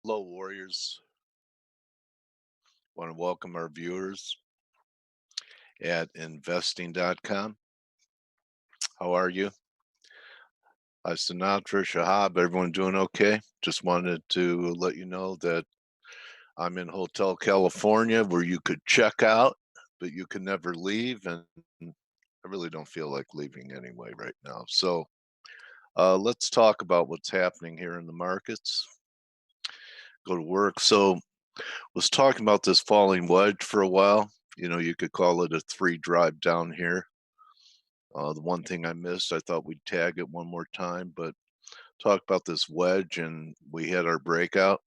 Hello, Warriors. Want to welcome our viewers at investing.com. How are you? Sinatra, Shahab, everyone doing okay? Just wanted to let you know that I'm in Hotel California where you could check out, but you can never leave. And I really don't feel like leaving anyway right now. So let's talk about what's happening here in the markets. Go to work. So was talking about this falling wedge for a while. You could call it a three drive down here. The one thing I missed, I thought we'd tag it one more time, but talk about this wedge, and we had our breakout.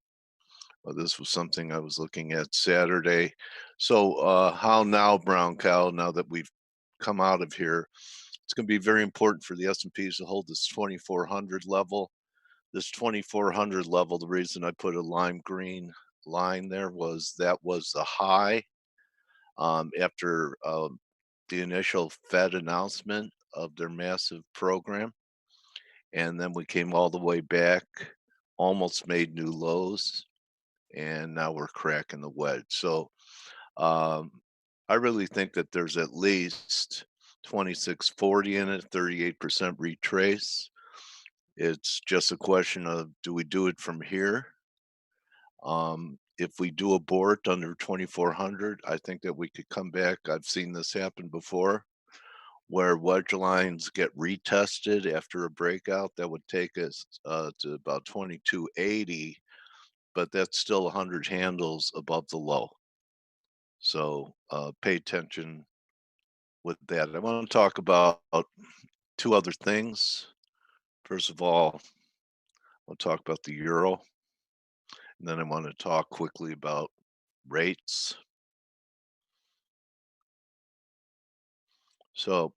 This was something I was looking at Saturday. So, how now, brown cow? Now that we've come out of here, it's going to be very important for the S&Ps to hold this 2,400 level. This 2,400 level. The reason I put a lime green line there was that was the high after the initial Fed announcement of their massive program. And then we came all the way back, almost made new lows, and now we're cracking the wedge. So um, I really think that there's at least 2640 in it, 38% retrace. It's just a question of, do we do it from here? If we do abort under 2400, I think that we could come back. I've seen this happen before where wedge lines get retested after a breakout. That would take us to about 2280, but that's still 100 handles above the low. So pay attention with that. I want to talk about two other things. First of all, I'll talk about the euro, and then I want to talk quickly about rates. So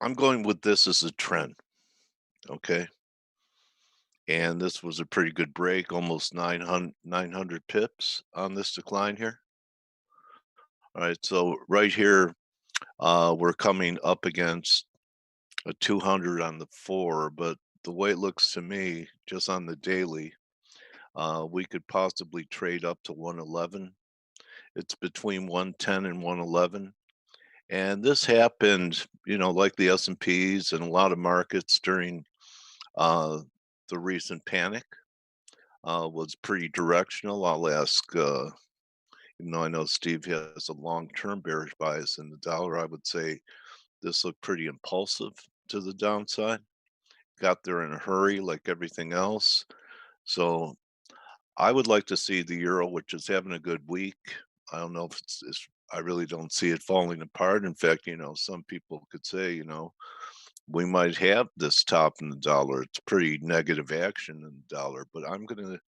I'm going with this as a trend, okay? And this was a pretty good break, almost 900 pips on this decline here. All right, so right here, we're coming up against a 200 on the 4, but the way it looks to me, just on the daily, we could possibly trade up to 111. It's between 110 and 111. And this happened, like the S&Ps and a lot of markets during uh, the recent panic. Was pretty directional. I'll ask, even though I know Steve has a long-term bearish bias in the dollar, I would say this looked pretty impulsive to the downside. Got there in a hurry like everything else. So I would like to see the euro, which is having a good week. I don't know if I really don't see it falling apart. In fact, some people could say, we might have this top in the dollar. It's pretty negative action in the dollar, but I'm going to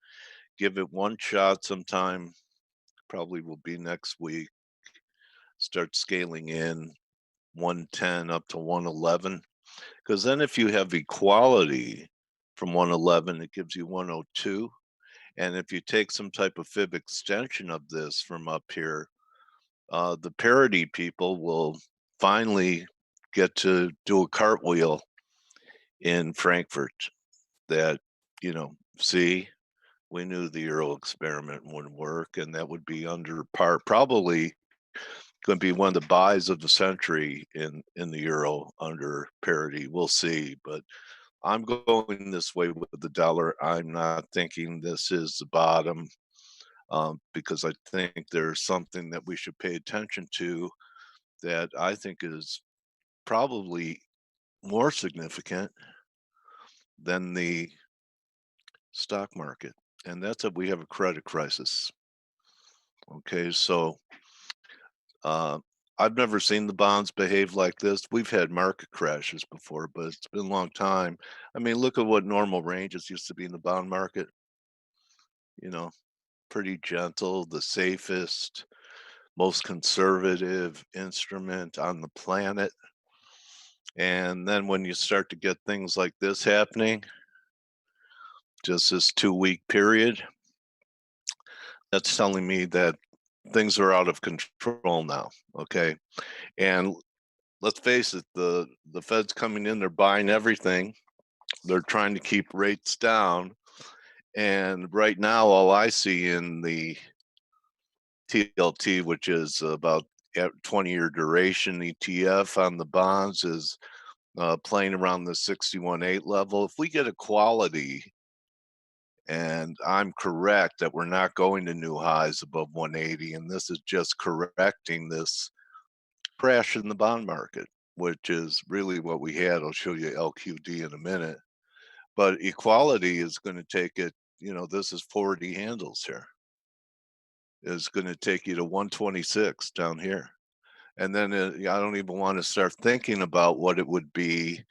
give it one shot sometime. Probably will be next week. Start scaling in 110 up to 111. Because then if you have equality from 111, it gives you 102. And if you take some type of fib extension of this from up here, the parity people will finally get to do a cartwheel in Frankfurt that, see, we knew the Euro experiment wouldn't work, and that would be under par, probably going to be one of the buys of the century in the Euro under parity. We'll see, but I'm going this way with the dollar. I'm not thinking this is the bottom because I think there's something that we should pay attention to that I think is probably more significant than the stock market. And that's that we have a credit crisis. Okay, so uh, I've never seen the bonds behave like this. We've had market crashes before, but it's been a long time. I mean, look at what normal ranges used to be in the bond market. You know, pretty gentle, the safest, most conservative instrument on the planet. And then when you start to get things like this happening, just this 2-week period, that's telling me that things are out of control now. Okay. And let's face it, the Fed's coming in, they're buying everything. They're trying to keep rates down. And right now, all I see in the TLT, which is about 20-year duration ETF on the bonds, is playing around the 61.8 level. If we get equality, and I'm correct that we're not going to new highs above 180, and this is just correcting this crash in the bond market, which is really what we had. I'll show you LQD in a minute. But equality is going to take it, this is 40 handles here, is going to take you to 126 down here. And then I don't even want to start thinking about what it would be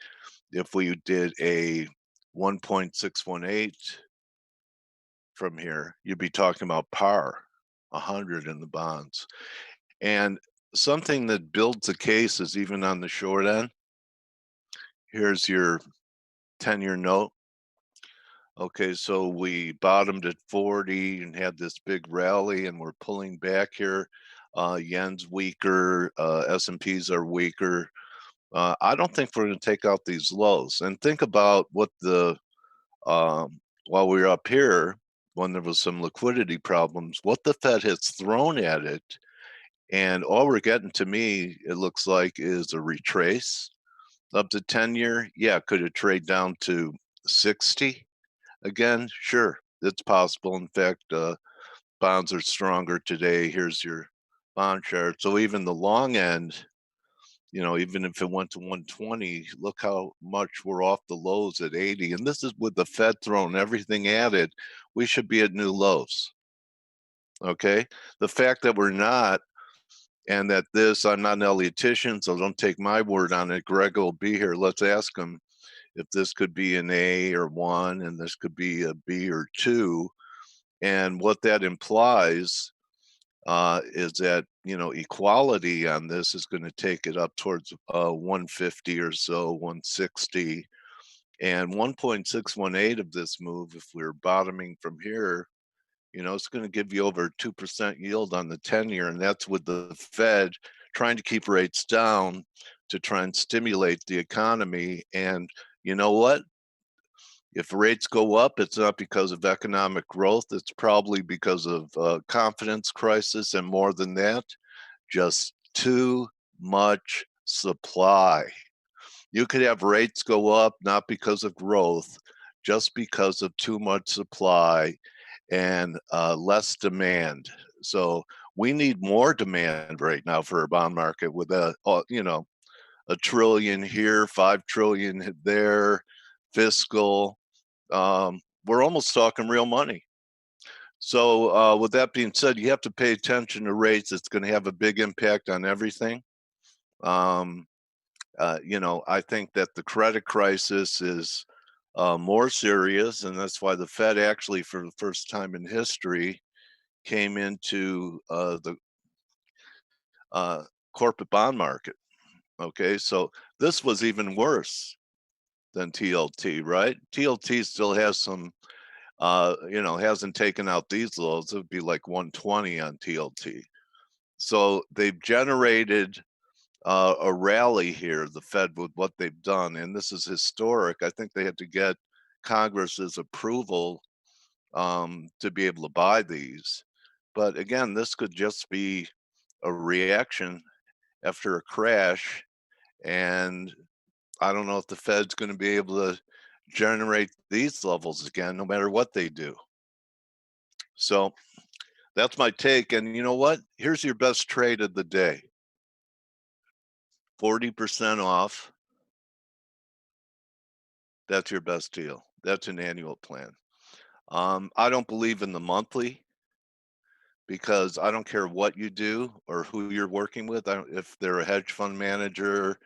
if we did a 1.618 from here. You'd be talking about par, 100 in the bonds. And something that builds a case is even on the short end. Here's your 10-year note. Okay, so we bottomed at 40 and had this big rally, and we're pulling back here. Yen's weaker, S&Ps are weaker. I don't think we're going to take out these lows. And think about what while we were up here, when there was some liquidity problems, what the Fed has thrown at it. And all we're getting, to me, it looks like, is a retrace up to 10-year. Yeah, could it trade down to 60? Again, sure, it's possible. In fact, bonds are stronger today. Here's your bond chart. So even the long end, even if it went to 120, look how much we're off the lows at 80. And this is with the Fed throwing everything at it. We should be at new lows. Okay. The fact that we're not, and that I'm not an Elliotician, so don't take my word on it. Greg will be here. Let's ask him if this could be an A or 1, and this could be a B or 2. And what that implies is that, equality on this is going to take it up towards 150 or so, 160. And 1.618 of this move, if we're bottoming from here, it's going to give you over 2% yield on the 10-year. And that's with the Fed trying to keep rates down to try and stimulate the economy. And you know what? If rates go up, it's not because of economic growth. It's probably because of confidence crisis, and more than that, just too much supply. You could have rates go up not because of growth, just because of too much supply and less demand. So we need more demand right now for a bond market with a trillion here, 5 trillion there, fiscal. We're almost talking real money. So with that being said, you have to pay attention to rates. It's going to have a big impact on everything. I think that the credit crisis is more serious, and that's why the Fed actually, for the first time in history, came into the corporate bond market. Okay, so this was even worse than TLT, right? TLT still has some, hasn't taken out these lows. It would be like 120 on TLT. So they've generated a rally here, the Fed, with what they've done, and this is historic. I think they had to get Congress's approval to be able to buy these. But again, this could just be a reaction after a crash, and I don't know if the Fed's going to be able to generate these levels again, no matter what they do. So that's my take. And you know what? Here's your best trade of the day. 40% off. That's your best deal. That's an annual plan. I don't believe in the monthly, because I don't care what you do or who you're working with. If they're a hedge fund manager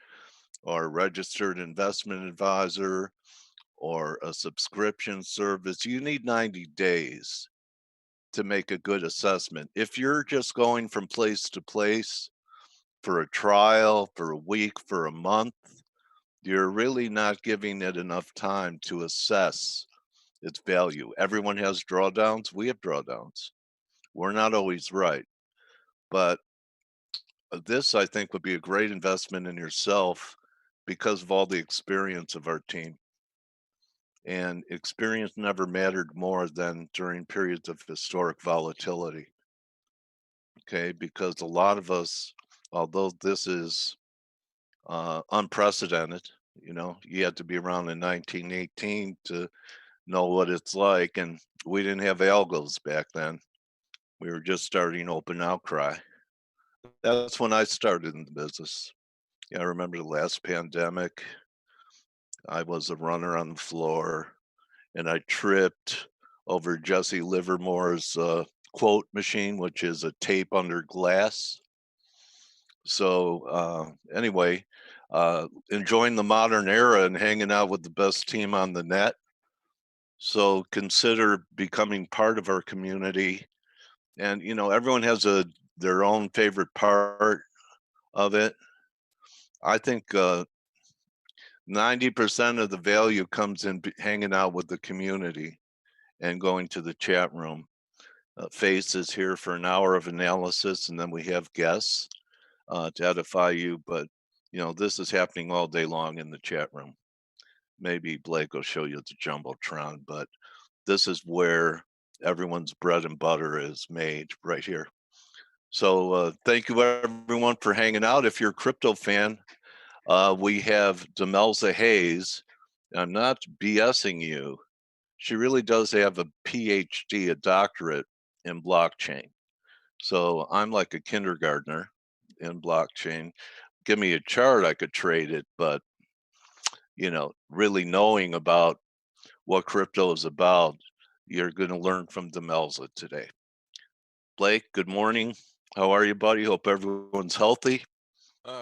or a registered investment advisor or a subscription service, you need 90 days to make a good assessment. If you're just going from place to place for a trial, for a week, for a month, you're really not giving it enough time to assess its value. Everyone has drawdowns. We have drawdowns. We're not always right. But this, I think, would be a great investment in yourself because of all the experience of our team. and experience never mattered more than during periods of historic volatility. Okay, because a lot of us, although this is unprecedented, you had to be around in 1918 to know what it's like, and we didn't have algos back then. We were just starting open outcry. That's when I started in the business. Yeah, I remember the last pandemic. I was a runner on the floor and I tripped over Jesse Livermore's quote machine, which is a tape under glass. So, anyway, enjoying the modern era and hanging out with the best team on the net. So, consider becoming part of our community. And, everyone has their own favorite part of it. I think 90% of the value comes in hanging out with the community and going to the chat room. Face is here for an hour of analysis, and then we have guests to edify you. But this is happening all day long in the chat room. Maybe Blake will show you the jumbotron, but this is where everyone's bread and butter is made right here. So thank you everyone for hanging out. If you're a crypto fan, we have Demelza Hayes. I'm not BSing you. She really does have a PhD, a doctorate in blockchain. So I'm like a kindergartner in blockchain. Give me a chart, I could trade it, but really knowing about what crypto is about, you're going to learn from Demelza today. Blake, good morning. How are you, buddy? Hope everyone's healthy.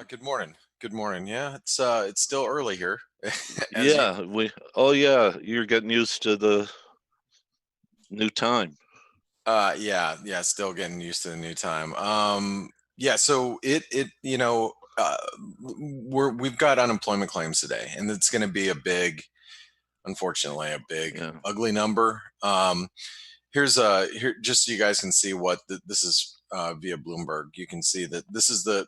Good morning. Good morning. Yeah, it's still early here, as you. Yeah, oh yeah, you're getting used to the new time. Yeah, still getting used to the new time. Yeah, so we've got unemployment claims today, and it's going to be a big, unfortunately, a big Yeah. ugly number. Here's here just so you guys can see what this is via Bloomberg. You can see that this is the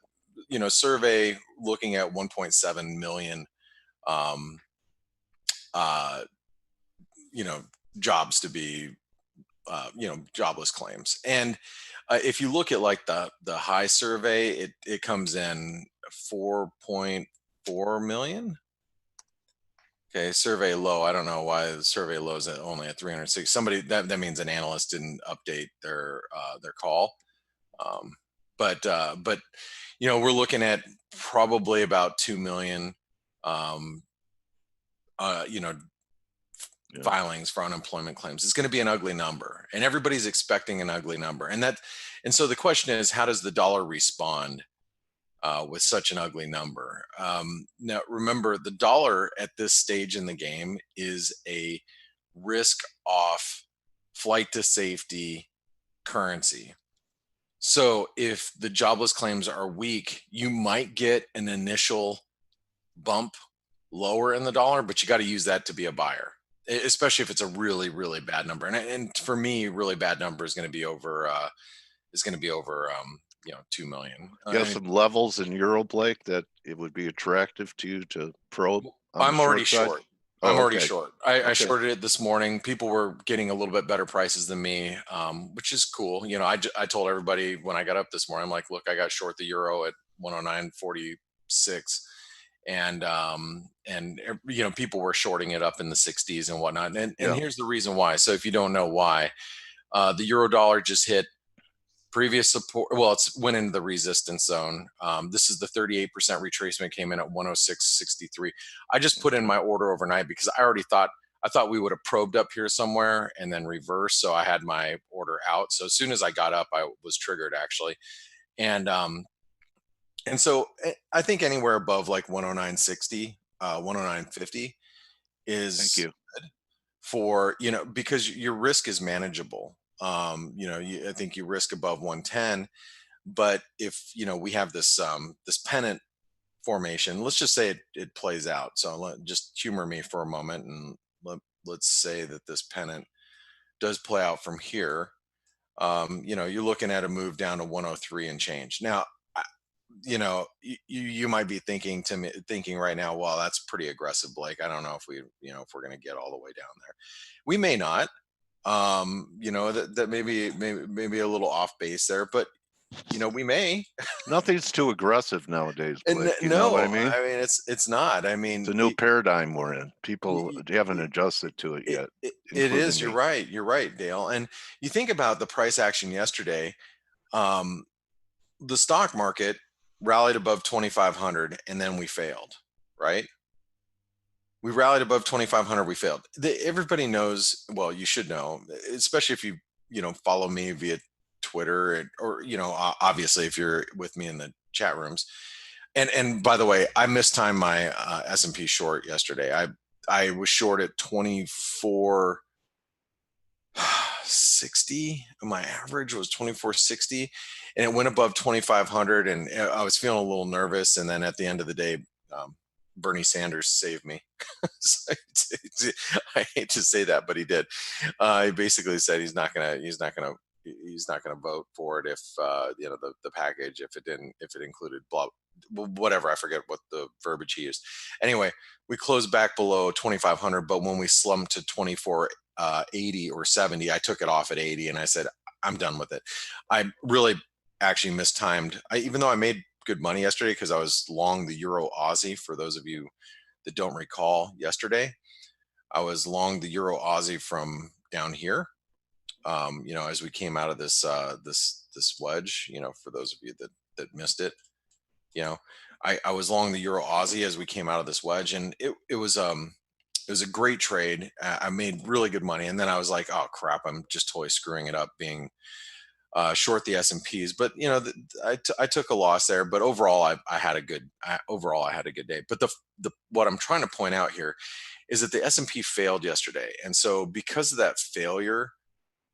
survey looking at 1.7 million um, uh, you know jobs to be jobless claims. And if you look at like the high survey, it comes in 4.4 million. Okay, survey low. I don't know why the survey low is only at 306. Somebody that means an analyst didn't update their call. Um, but we're looking at probably about 2 million um, uh, you know Yeah. filings for unemployment claims. It's going to be an ugly number, and everybody's expecting an ugly number. And so the question is, how does the dollar respond with such an ugly number? Now, remember, the dollar at this stage in the game is a risk-off, flight to safety currency. So if the jobless claims are weak, you might get an initial bump lower in the dollar, but you got to use that to be a buyer, especially if it's a really, really bad number. And for me, really bad number is going to be over 2 million. You have some levels in Euro, Blake, that it would be attractive to you to probe on the I'm already short side? short. I'm Oh, already okay. short. I Okay. shorted it this morning. People were getting a little bit better prices than me, which is cool. I told everybody when I got up this morning, I'm like, look, I got short the euro at 109.46, and people were shorting it up in the 60s and whatnot. And Yeah. here's the reason why. So if you don't know why, the euro dollar just hit previous support. Well, it's went into the resistance zone. This is the 38% retracement, came in at 106.63. I just put in Okay. my order overnight because I thought we would have probed up here somewhere and then reverse. So I had my order out. So as soon as I got up, I was triggered actually. And so I think anywhere above like 109.60, 109.50 Thank is you. for, because your risk is manageable. I think you risk above 110, but if we have this pennant formation, let's just say it plays out. So just humor me for a moment, and let's say that this pennant does play out from here. You're looking at a move down to 103 and change. Now, you might be thinking right now, well, that's pretty aggressive, Blake. I don't know if if we're going to get all the way down there. We may not. That maybe a little off base there, but we may. Nothing's too aggressive nowadays, And Blake. You know what I no, mean? I mean it's not. I It's mean, a new paradigm we're in. People y- haven't adjusted to it yet, it including is. You're me. right. You're right, Dale. And you think about the price action yesterday. Um, the stock market rallied above 2,500, and then we failed. Right? We rallied above 2,500. We failed. Everybody knows. Well, you should know, especially if you follow me via Twitter, or obviously if you're with me in the chat rooms. And by the way, I mistimed my S&P short yesterday. I was short at 2460. My average was 2460, and it went above 2,500. And I was feeling a little nervous. And then at the end of the day, Bernie Sanders saved me. I hate to say that, but he did. He basically said he's not gonna vote for it if the package, if it included blah, whatever. I forget what the verbiage he used. Anyway, we closed back below 2,500, but when we slumped to 2480 or 70, I took it off at 80, and I said I'm done with it. I really actually mistimed. Even though I made good money yesterday because I was long the Euro Aussie. For those of you that don't recall, yesterday I was long the Euro Aussie from down here. As we came out of this wedge, for those of you that missed it, you know, I was long the Euro Aussie as we came out of this wedge, and it was a great trade. I made really good money, and then I was like, oh crap, I'm just totally screwing it up being short the S&Ps. But I took a loss there. But overall, I had a good day. But the what I'm trying to point out here is that the S&P failed yesterday, and so because of that failure,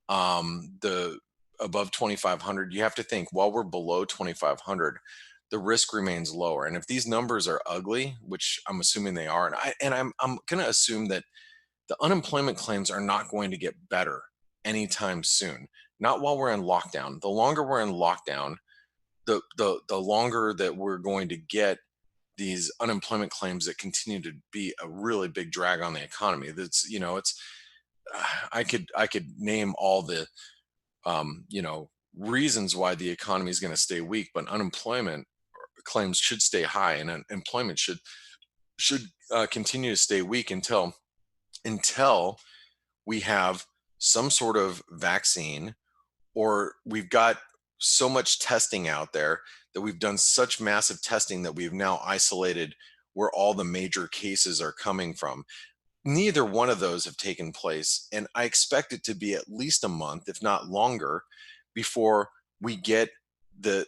the above 2,500, you have to think while we're below 2,500, the risk remains lower. And if these numbers are ugly, which I'm assuming they are, I'm going to assume that the unemployment claims are not going to get better anytime soon. Not while we're in lockdown. The longer we're in lockdown, the longer that we're going to get these unemployment claims that continue to be a really big drag on the economy. It's I could name all the reasons why the economy is going to stay weak, but unemployment claims should stay high, and employment should continue to stay weak until we have some sort of vaccine, or we've got so much testing out there that we've done such massive testing that we've now isolated where all the major cases are coming from. Neither one of those have taken place, and I expect it to be at least a month, if not longer, before we get the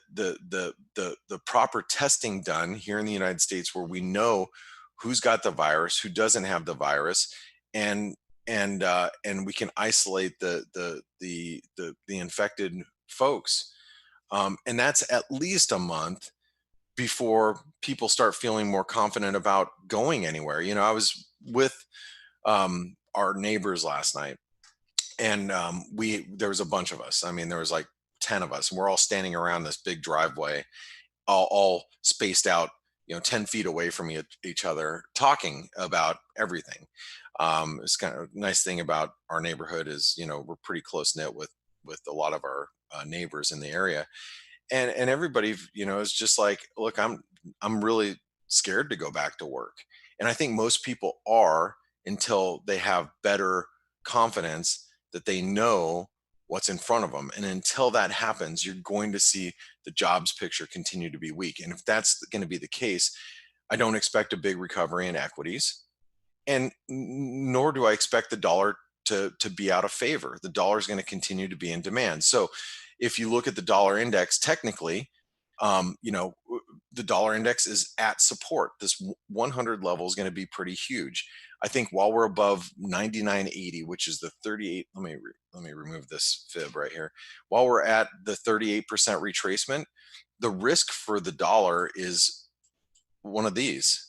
proper testing done here in the United States, where we know who's got the virus, who doesn't have the virus, and and we can isolate the infected folks. And that's at least a month before people start feeling more confident about going anywhere. I was with our neighbors last night, and we there was a bunch of us. I mean, there was like 10 of us, and we're all standing around this big driveway, all spaced out, 10 feet away from each other, talking about everything. It's kind of nice thing about our neighborhood is, we're pretty close knit with a lot of our neighbors in the area, and everybody, is just like, look, I'm really scared to go back to work. And I think most people are, until they have better confidence that they know what's in front of them. And until that happens, you're going to see the jobs picture continue to be weak. And if that's going to be the case, I don't expect a big recovery in equities, and nor do I expect the dollar to be out of favor. The dollar is going to continue to be in demand. So if you look at the dollar index, technically, the dollar index is at support. This 100 level is going to be pretty huge. I think while we're above 99.80, which is the 38, let me remove this fib right here. While we're at the 38% retracement, the risk for the dollar is one of these.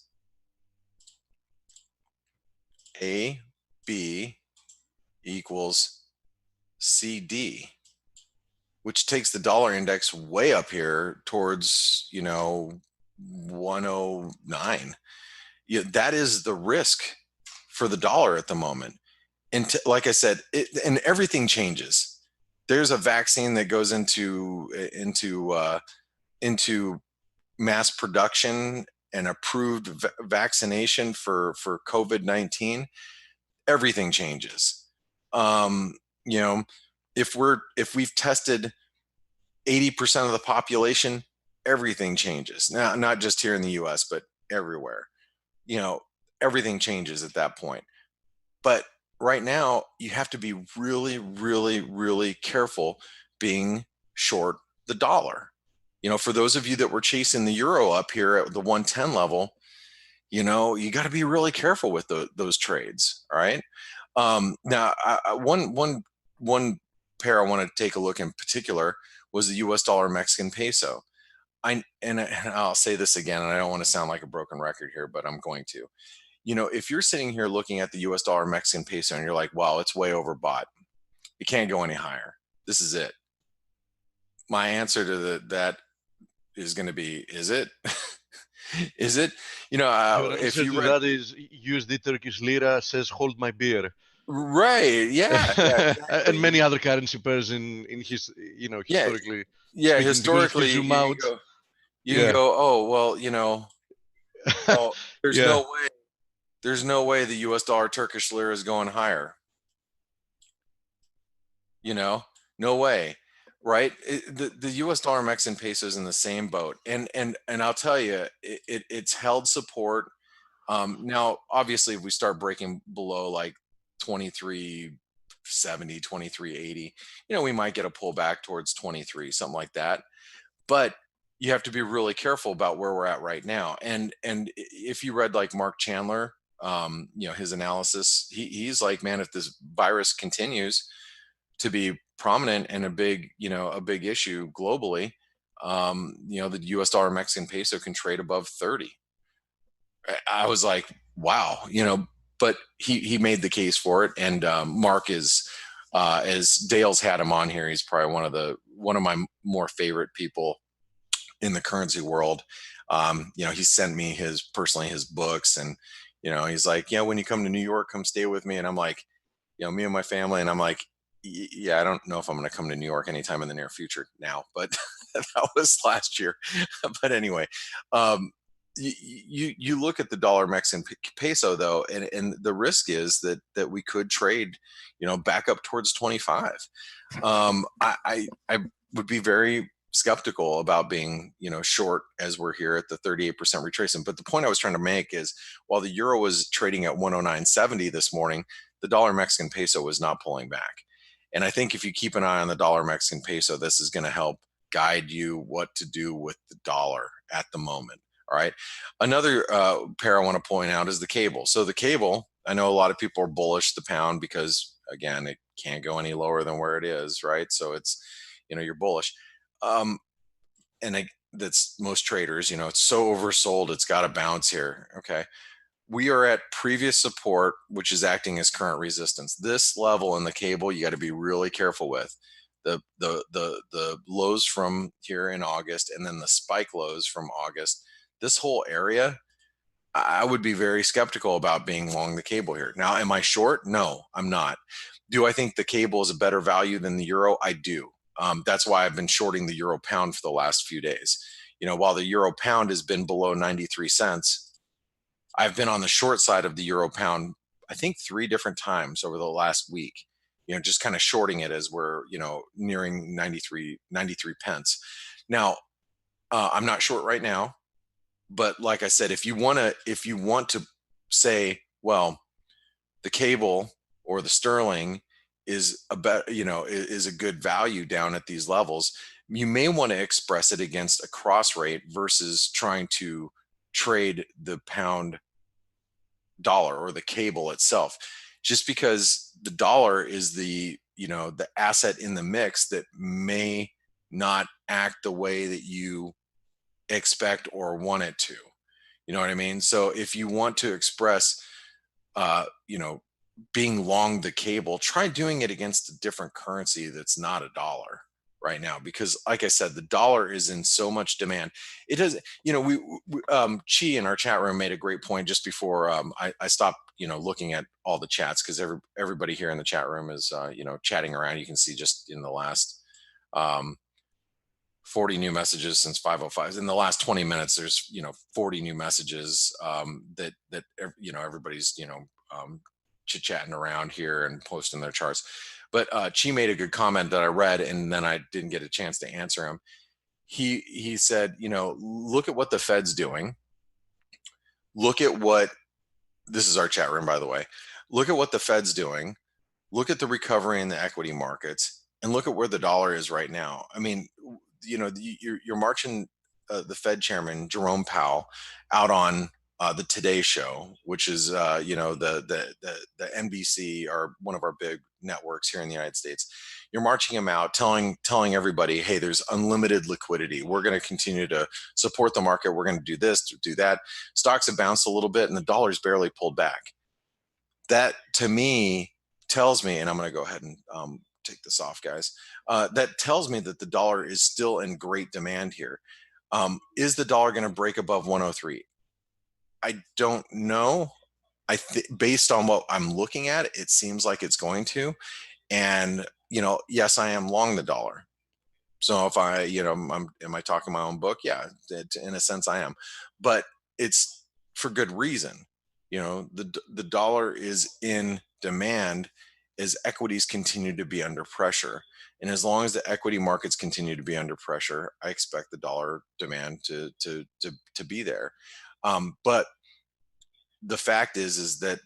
A, B equals CD. which takes the dollar index way up here towards, 109. That is the risk for the dollar at the moment. And like I said, and everything changes. There's a vaccine that goes into mass production and approved vaccination for COVID-19. Everything changes. Um, you know, if we've tested 80% of the population, everything changes. Now, not just here in the US, but everywhere. You know, everything changes at that point. But right now, you have to be really, really, really careful being short the dollar. For those of you that were chasing the euro up here at the 110 level, you got to be really careful with those trades. All right. Now, one pair I want to take a look in particular was the U.S. dollar Mexican peso. And I'll say this again, and I don't want to sound like a broken record here, but I'm going to. If you're sitting here looking at the U.S. dollar Mexican peso and you're like, wow, it's way overbought, it can't go any higher. This is it. My answer to that is going to be, is it? Is it? Your If answer you to read, that is USD Turkish lira says hold my beer. right, yeah, And many other currency pairs in his, historically. Yeah, speaking, historically, if you zoom you can out, go, oh, well, well, there's yeah, no way, the U.S. dollar Turkish lira is going higher. No way, right? The U.S. dollar Mexican peso is in the same boat, and I'll tell you, it's held support. Now, obviously, if we start breaking below like 23.70, 23.80, we might get a pullback towards 23, something like that. But you have to be really careful about where we're at right now. And if you read like Mark Chandler, his analysis, he's like, man, if this virus continues to be prominent and a big issue globally, the US dollar Mexican peso can trade above 30. I was like, wow, but he made the case for it. And Mark is, as Dale's had him on here, he's probably one of my more favorite people in the currency world. He sent me his books, and he's like, yeah, when you come to New York, come stay with me. And I'm like, me and my family, and I'm like, yeah, I don't know if I'm going to come to New York anytime in the near future now, but that was last year. But anyway, you look at the dollar Mexican peso though, and the risk is that we could trade, back up towards 25. I would be very skeptical about being, short as we're here at the 38% retracement. But the point I was trying to make is, while the euro was trading at 109.70 this morning, the dollar Mexican peso was not pulling back. And I think if you keep an eye on the dollar Mexican peso, this is going to help guide you what to do with the dollar at the moment. All right. Another pair I want to point out is the cable. So the cable, I know a lot of people are bullish the pound because, again, it can't go any lower than where it is, right? So it's, you're bullish. That's most traders, it's so oversold, it's got to bounce here. Okay. We are at previous support, which is acting as current resistance. This level in the cable, you got to be really careful with. The lows from here in August, and then the spike lows from August. This whole area, I would be very skeptical about being long the cable here. Now, am I short? No, I'm not. Do I think the cable is a better value than the euro? I do. That's why I've been shorting the euro pound for the last few days. While the euro pound has been below 93 cents, I've been on the short side of the euro pound, I think 3 different times over the last week, just kind of shorting it as we're, nearing 93 pence. Now, I'm not short right now, but like I said, if you want to say, well, the cable or the sterling is is a good value down at these levels, you may want to express it against a cross rate versus trying to trade the pound dollar or the cable itself, just because the dollar is the asset in the mix that may not act the way that you expect or want it to. You know what I mean? So if you want to express being long the cable, try doing it against a different currency that's not a dollar, right now, because like I said, the dollar is in so much demand. It does, Chi in our chat room made a great point just before I stopped, looking at all the chats, because everybody here in the chat room is, chatting around. You can see just in the last, um, 40 new messages since 5:05. In the last 20 minutes, there's 40 new messages, that everybody's chit chatting around here and posting their charts. But Chi made a good comment that I read, and then I didn't get a chance to answer him. He said, look at what the Fed's doing. Look at what, this is our chat room, by the way. Look at what the Fed's doing. Look at the recovery in the equity markets, and look at where the dollar is right now. I mean, you're marching the Fed chairman Jerome Powell out on the Today Show, which is the NBC, or one of our big networks here in the United States. You're marching him out, telling everybody, hey, there's unlimited liquidity. We're going to continue to support the market. We're going to do this, to do that. Stocks have bounced a little bit, and the dollar's barely pulled back. That, to me, tells me, and I'm going to go ahead and take this off, guys. That tells me that the dollar is still in great demand here. Is the dollar going to break above 103? I don't know. Based on what I'm looking at, it seems like it's going to. And yes, I am long the dollar. So if I, am I talking my own book? Yeah, in a sense I am. But it's for good reason. The dollar is in demand as equities continue to be under pressure. And as long as the equity markets continue to be under pressure, I expect the dollar demand to be there. But the fact is that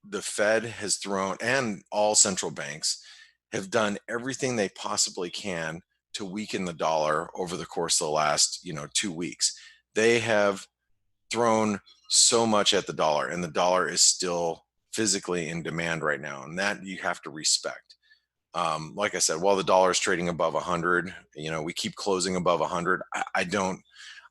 the Fed has thrown, and all central banks have done everything they possibly can to weaken the dollar over the course of the last 2 weeks. They have thrown so much at the dollar, and the dollar is still physically in demand right now, and that you have to respect. Like I said, while the dollar is trading above 100, we keep closing above 100. I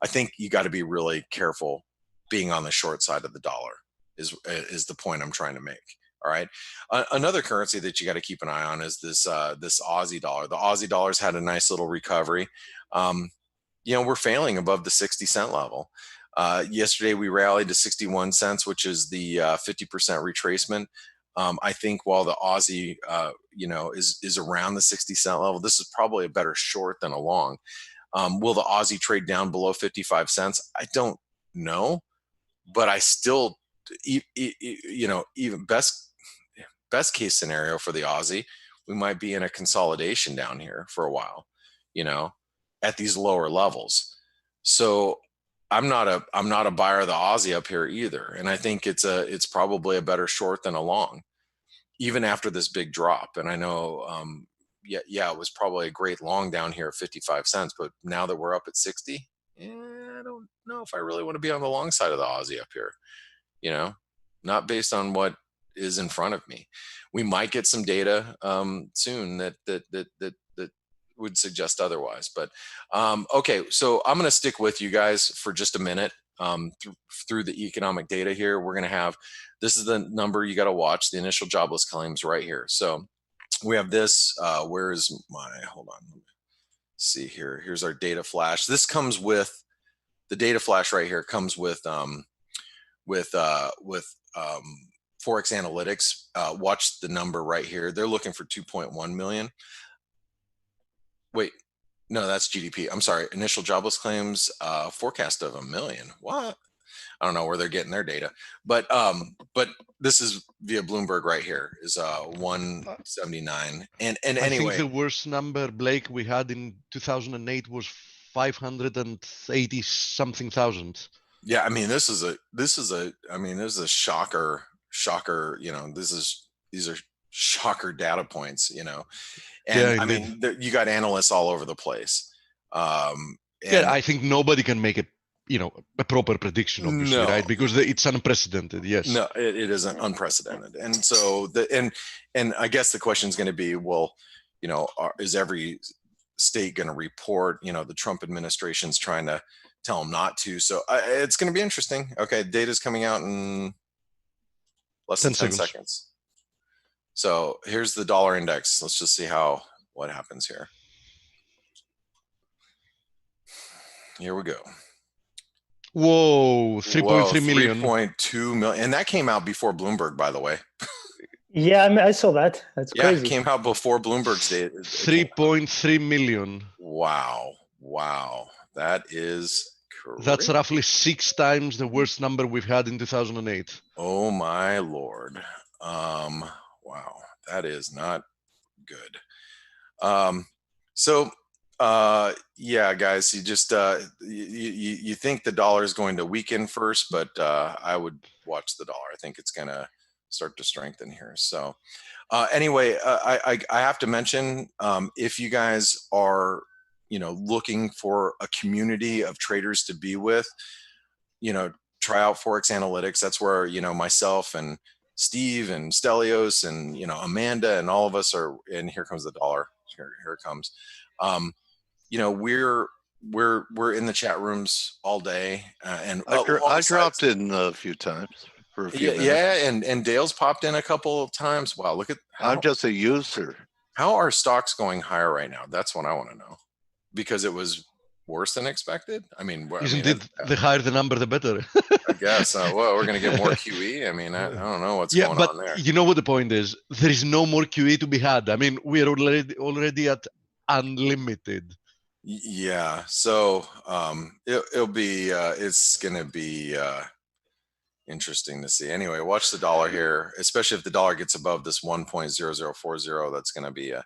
think you got to be really careful being on the short side of the dollar is the point I'm trying to make. All right. Another currency that you got to keep an eye on is this Aussie dollar. The Aussie dollar's had a nice little recovery. We're failing above the 60-cent level. Yesterday we rallied to 61 cents, which is the 50% retracement. I think while the Aussie, is around the 60-cent level, this is probably a better short than a long. Will the Aussie trade down below 55 cents? I don't know, but I still, even best case scenario for the Aussie, we might be in a consolidation down here for a while, at these lower levels. So I'm not a buyer of the Aussie up here either. And I think it's probably a better short than a long, even after this big drop. And I know, it was probably a great long down here at 55 cents, but now that we're up at 60, I don't know if I really want to be on the long side of the Aussie up here, not based on what is in front of me. We might get some data soon that would suggest otherwise. But okay, so I'm going to stick with you guys for just a minute through the economic data here. We're going to have, this is the number you got to watch, the initial jobless claims right here. So we have this, where's my, hold on, let me see here. Here's our data flash. This comes with, the data flash right here comes with Forex Analytics. Watch the number right here. They're looking for 2.1 million. Wait, no, that's GDP. I'm sorry. Initial jobless claims, forecast of 1 million. What? I don't know where they're getting their data, but this is via Bloomberg right here is 179. And I anyway, think the worst number, Blake, we had in 2008 was 580 something thousand. Yeah, I mean, this is a shocker. These are shocker data points, and Yeah, I mean, you got analysts all over the place. I think nobody can make a proper prediction, obviously, right? Because it's unprecedented. Yes. No, it isn't unprecedented. And so and I guess the question is going to be, well, is every state going to report? The Trump administration's trying to tell them not to. So it's going to be interesting. Okay, data's coming out in less than 10 seconds. So here's the dollar index. Let's just see what happens here. Here we go. Whoa, 3.3 million. 3.2 million. And that came out before Bloomberg, by the way. Yeah, I mean, I saw that. That's crazy. Yeah, it came out before Bloomberg's day. 3.3 million. Wow. Wow. That is correct. That's roughly 6 times the worst number we've had in 2008. Oh my Lord. Wow. That is not good. Yeah, guys, you just you think the dollar is going to weaken first, but I would watch the dollar. I think it's going to start to strengthen here. So anyway, I have to mention, if you guys are, looking for a community of traders to be with, try out Forex Analytics. That's where, myself and Steve and Stelios and, Amanda and all of us are, and here comes the dollar. Here it comes. We're in the chat rooms all day, and I dropped in a few times for a few minutes. Yeah, and Dale's popped in a couple of times. Wow, look at I'm just a user. How are stocks going higher right now? That's what I want to know, because it was worse than expected. I mean, isn't it the higher the number, the better? I guess. Well, we're going to get more QE. I mean, I don't know what's going on there. You know what the point is? There is no more QE to be had. I mean, we are already at unlimited. Yeah. So it's going to be interesting to see. Anyway, watch the dollar here, especially if the dollar gets above this 1.0040. That's going to be a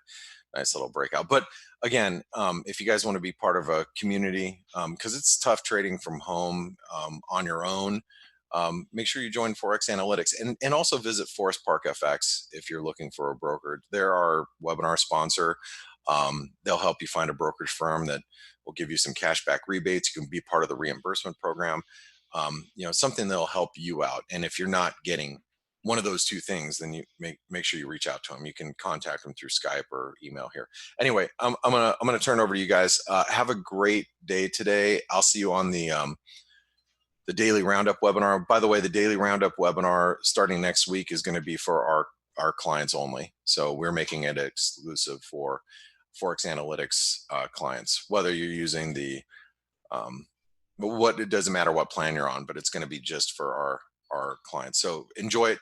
nice little breakout. But again, if you guys want to be part of a community, because it's tough trading from home on your own, make sure you join Forex Analytics, and also visit Forest Park FX if you're looking for a broker. They're our webinar sponsor. They'll help you find a brokerage firm that will give you some cashback rebates. You can be part of the reimbursement program. Something that'll help you out. And if you're not getting one of those two things, then you make sure you reach out to them. You can contact them through Skype or email here. Anyway, I'm gonna turn over to you guys. Have a great day today. I'll see you on the daily roundup webinar. By the way, the daily roundup webinar starting next week is going to be for our clients only. So we're making it exclusive for Forex Analytics clients, whether you're using the it doesn't matter what plan you're on, but it's going to be just for our clients. So enjoy it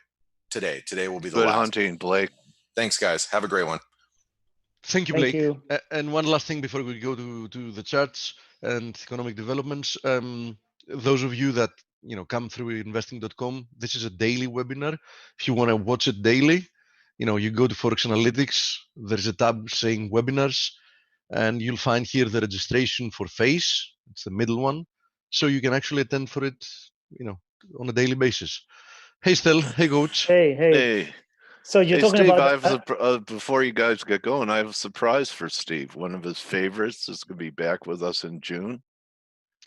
today. Today will be the last. Good hunting, Blake. Thanks, guys. Have a great one. Thank you, Blake. Thank you. And one last thing before we go to the charts and economic developments. Those of you that come through investing.com, this is a daily webinar. If you want to watch it daily, you go to Forex Analytics. There's a tab saying webinars, and you'll find here the registration for FACE. It's the middle one. So you can actually attend for it, on a daily basis. Hey, Stel. Hey, Coach. Hey. So you're talking Steve, about before you guys get going, I have a surprise for Steve. One of his favorites is going to be back with us in June.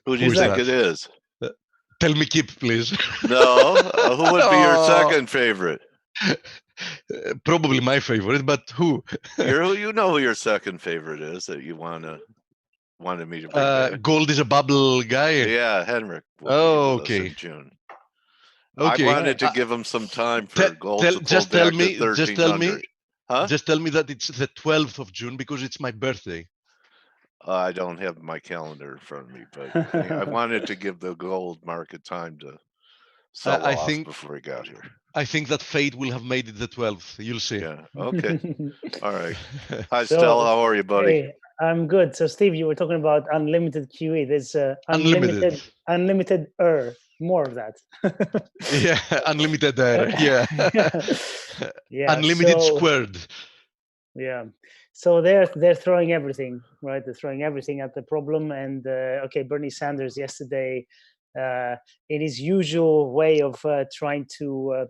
Who do you think it is? Tell me, Kip, please. No, who would be your second favorite? Probably my favorite, but who? You know who your second favorite is that you wanted me to bring back. Gold is a bubble guy. Yeah, Henrik. Okay. In June. Okay. I wanted to give him some time for gold to pull just back tell me. to 1300. Just tell me. Huh? Just tell me that it's the 12th of June because it's my birthday. I don't have my calendar in front of me, but I wanted to give the gold market time to sell off before he got here. I think that fate will have made it the 12th. You'll see. Yeah. Okay. All right. Hi, Stella. How are you, buddy? Hey, I'm good. So, Steve, you were talking about unlimited QE. There's unlimited more of that. Yeah, unlimited yeah. Yeah. Unlimited squared. Yeah. So they're throwing everything, right? They're throwing everything at the problem. And Bernie Sanders yesterday, in his usual way of trying to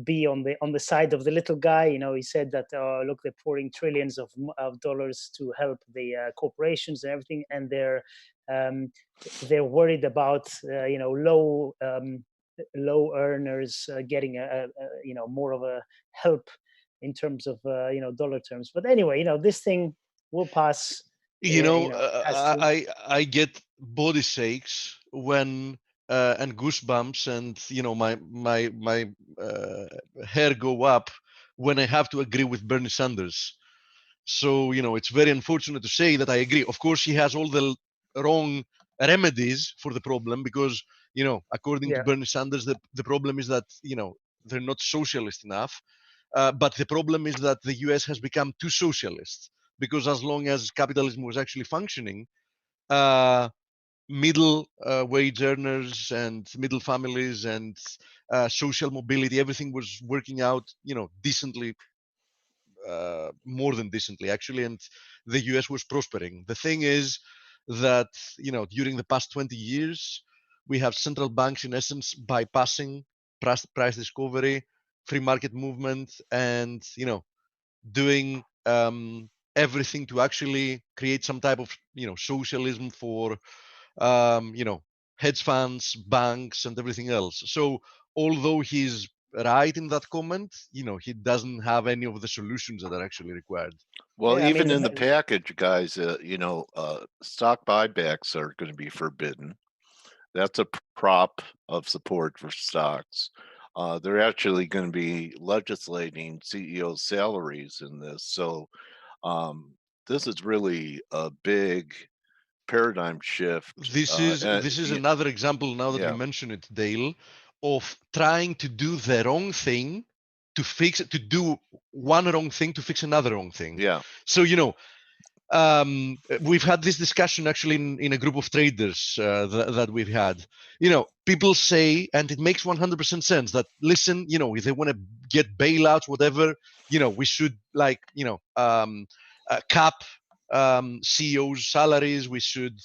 be on the side of the little guy, he said that look, they're pouring trillions of dollars to help the corporations and everything, and they're worried about low earners getting more of a help in terms of dollar terms. But anyway, this thing will pass. I get body shakes when and goosebumps, and my hair go up when I have to agree with Bernie Sanders. So it's very unfortunate to say that I agree. Of course, he has all the wrong remedies for the problem, because, you know, according to Yeah. Bernie Sanders, the problem is that, you know, they're not socialist enough. But the problem is that the US has become too socialist, because as long as capitalism was actually functioning, middle wage earners and middle families and social mobility, everything was working out, you know, decently, more than decently actually, and the US was prospering. The thing is that, you know, during the past 20 years, we have central banks in essence bypassing price discovery, free market movement, and, you know, doing everything to actually create some type of, you know, socialism for you know, hedge funds, banks, and everything else. So although he's right in that comment, you know, he doesn't have any of the solutions that are actually required. Well, Yeah, I even mean, in the package, guys, you know, stock buybacks are going to be forbidden. That's a prop of support for stocks. They're actually going to be legislating CEO salaries in this. So this is really a big paradigm shift. This is another example, now that you yeah. mention it, Dale, of trying to do the wrong thing to fix it, to do one wrong thing to fix another wrong thing. Yeah. So, you know, we've had this discussion actually in a group of traders that we've had. You know, people say, and it makes 100% sense, that listen, you know, if they want to get bailouts, whatever, you know, we should, like, you know, cap CEOs' salaries. We should,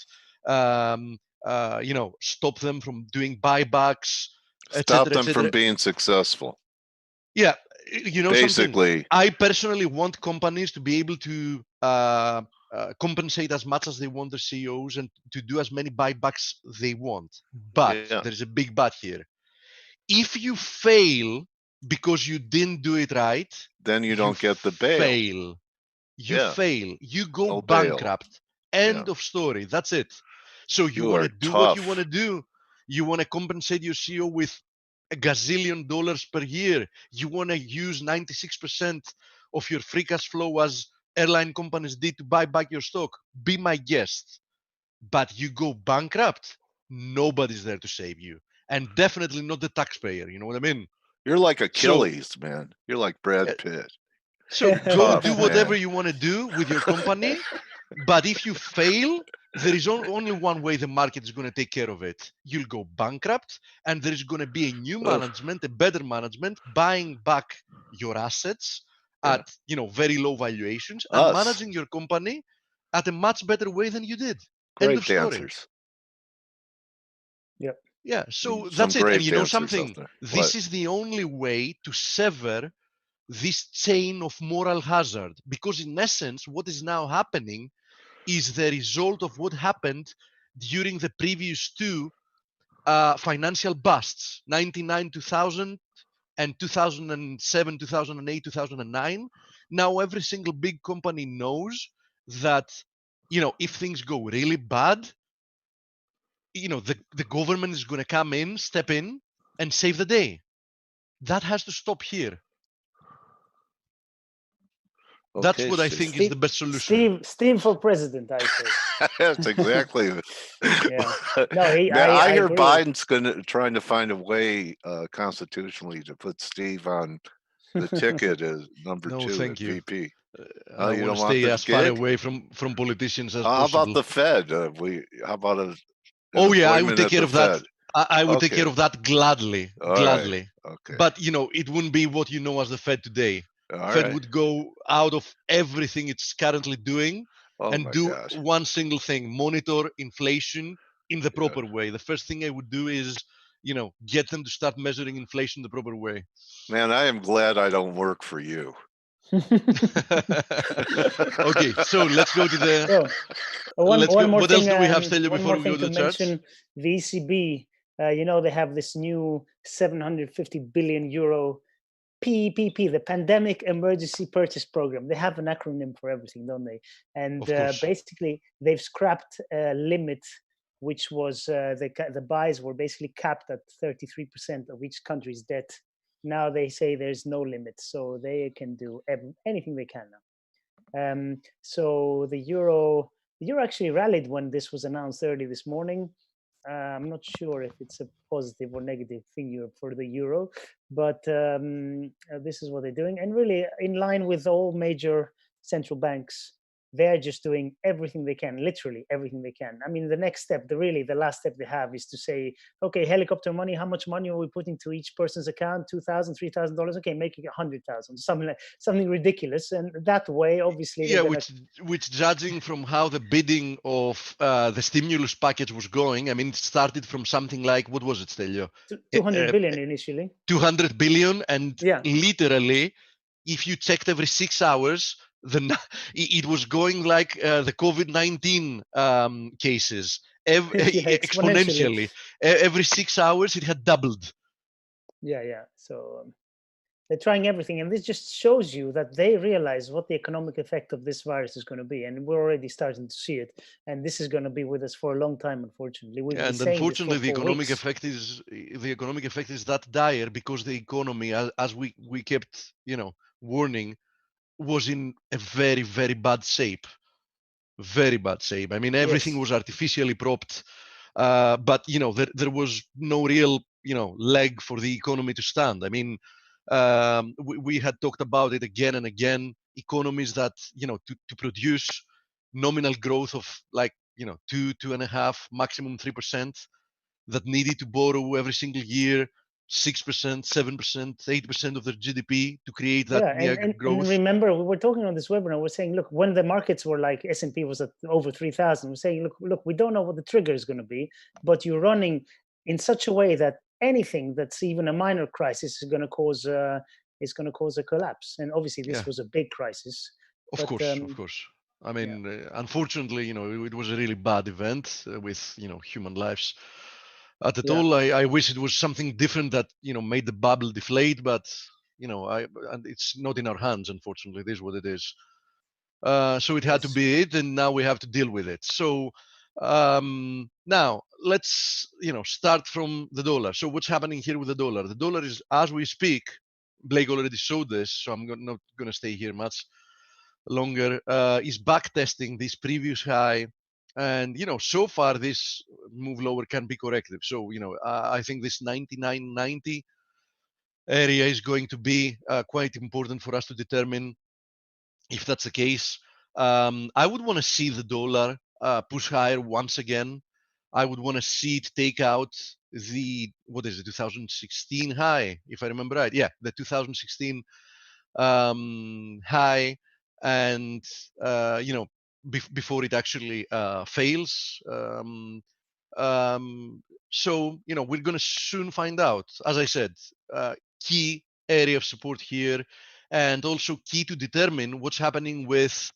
you know, stop them from doing buybacks, Stop etc., them from etc. being successful. Yeah, you know, basically, something. I personally want companies to be able to compensate as much as they want their CEOs and to do as many buybacks they want. But yeah. there's a big but here. If you fail because you didn't do it right, then you don't get the bail. Fail. You Yeah. fail. You go No bail. bankrupt. End Yeah. of story. That's it. So you You want to are do what you tough. want to do. You want to compensate your CEO with a gazillion dollars per year. You want to use 96% of your free cash flow as airline companies did to buy back your stock. Be my guest. But you go bankrupt, nobody's there to save you. And definitely not the taxpayer. You know what I mean? You're like Achilles, man. You're like Brad Pitt. So go Tough, do whatever man. you want to do with your company. But if you fail, there is only one way the market is going to take care of it. You'll go bankrupt, and there is going to be a new management, a better management, buying back your assets at, you know, very low valuations and managing your company at a much better way than you did. End of Great story. dancers. Yep. Yeah, so Some that's it. great And you know dancers out something? there. This What? is the only way to sever this chain of moral hazard, because in essence what is now happening is the result of what happened during the previous two financial busts, 99 2000 and 2007 2008 2009. Now every single big company knows that, you know, if things go really bad, you know, the government is going to come in, step in, and save the day. That has to stop here. That's Okay, what I think is the best solution. Steve for president, I say. That's exactly. Yeah. No, I hear agree. Biden's trying to find a way constitutionally to put Steve on the ticket as number No, 2 thank at you. VP. I You want don't to want stay this as far gig? away from politicians as How possible. about the Fed? How about an Oh yeah, I would appointment take at care the of that. Fed? I would take care Okay. of that gladly, All gladly. right. Okay. But you know, it wouldn't be what you know as the Fed today. All Fed right. would go out of everything it's currently doing and do gosh. one single thing: monitor inflation in the proper way. The first thing I would do is, you know, get them to start measuring inflation the proper way. Man, I am glad I don't work for you. Okay, so let's go to the. One more what thing, else do we have, Stelio, before we go to the charts? mention the ECB. You know, they have this new 750 billion euro PEPP, the Pandemic Emergency Purchase Program. They have an acronym for everything, don't they? And basically, they've scrapped a limit, which was the buys were basically capped at 33% of each country's debt. Now they say there's no limit, so they can do anything they can now. So the euro euro actually rallied when this was announced early this morning. I'm not sure if it's a positive or negative thing for the euro, but this is what they're doing. And really, in line with all major central banks, they're just doing everything they can, literally everything they can. I mean, the next step, the last step they have is to say, okay, helicopter money, how much money are we putting to each person's account? $2,000, $3,000? Okay, make it 100,000, something ridiculous. And that way, obviously, Yeah, they're gonna which judging from how the bidding of the stimulus package was going, I mean, it started from something like, what was it, Stelio? 200 billion initially. 200 billion, and Yeah. literally, if you checked every 6 hours, it was going like the COVID-19 cases, exponentially. Every 6 hours, it had doubled. Yeah. So they're trying everything, and this just shows you that they realize what the economic effect of this virus is going to be, and we're already starting to see it. And this is going to be with us for a long time, unfortunately. We've been And saying unfortunately, this for the weeks. economic effect is that dire because the economy, as we kept warning, was in a very, very bad shape. Very bad shape. I mean, everything Yes. was artificially propped, but there was no real leg for the economy to stand. I mean, we had talked about it again and again. Economies that to produce nominal growth of like 2.5, maximum 3%, that needed to borrow every single year 6%, 7%, 8% of their GDP to create that mere and growth. remember, we were talking on this webinar. We're saying, look, when the markets were like S&P was at over 3,000, we're saying, look, we don't know what the trigger is going to be, but you're running in such a way that anything that's even a minor crisis is going to cause a collapse. And obviously, this was a big crisis. Of course. I mean, unfortunately, it was a really bad event with human lives at it all. I wish it was something different that made the bubble deflate, but and it's not in our hands. Unfortunately, it is what it is. So it had to be it, and now we have to deal with it. So now let's start from the dollar. So what's happening here with the dollar? The dollar is, as we speak, Blake already showed this, so I'm not going to stay here much longer, is back testing this previous high, and so far this move lower can be corrective. So I think this 99.90 area is going to be quite important for us to determine if that's the case. I would want to see the dollar push higher once again. I would want to see it take out the 2016 high, if I remember right. Yeah, the 2016 high, and before it actually fails. So we're going to soon find out. As I said, key area of support here, and also key to determine what's happening with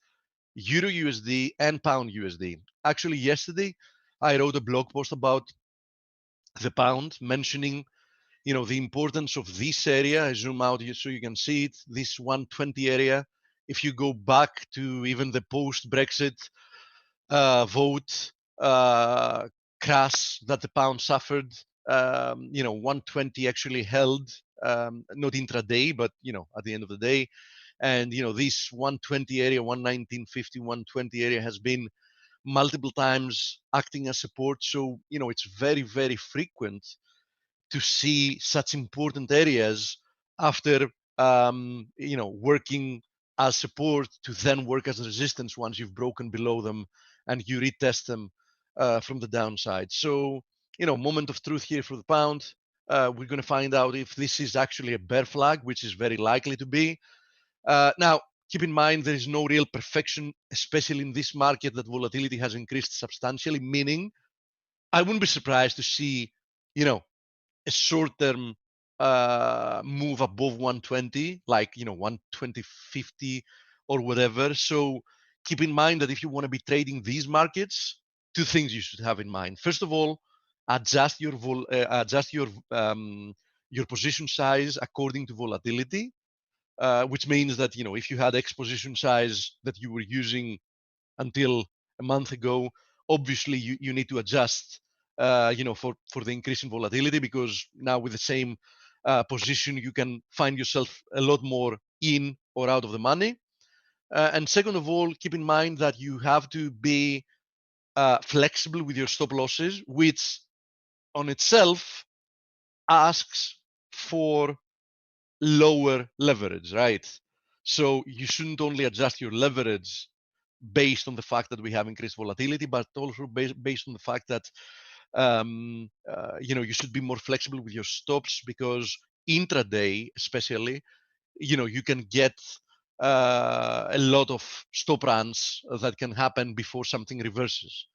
Euro USD and Pound USD. Actually, yesterday I wrote a blog post about the pound, mentioning the importance of this area. I zoom out here so you can see it, this 120 area. If you go back to even the post-Brexit vote crash that the pound suffered, 120 actually held, not intraday, but at the end of the day. And this 120 area, 119.50, 120 area has been multiple times acting as support. So it's very, very frequent to see such important areas after working as support to then work as resistance once you've broken below them and you retest them from the downside. So moment of truth here for the pound. We're going to find out if this is actually a bear flag, which is very likely to be. Now, keep in mind, there is no real perfection, especially in this market, that volatility has increased substantially, meaning I wouldn't be surprised to see a short-term move above 120, like 120.50 or whatever. So keep in mind that if you want to be trading these markets, two things you should have in mind. First of all, adjust your position size according to volatility, which means that if you had X position size that you were using until a month ago, obviously you need to adjust for the increase in volatility, because now with the same position you can find yourself a lot more in or out of the money. And second of all, keep in mind that you have to be flexible with your stop losses, which on itself asks for lower leverage, right? So you shouldn't only adjust your leverage based on the fact that we have increased volatility, but also based on the fact that you should be more flexible with your stops, because intraday, especially, you can get a lot of stop runs that can happen before something reverses.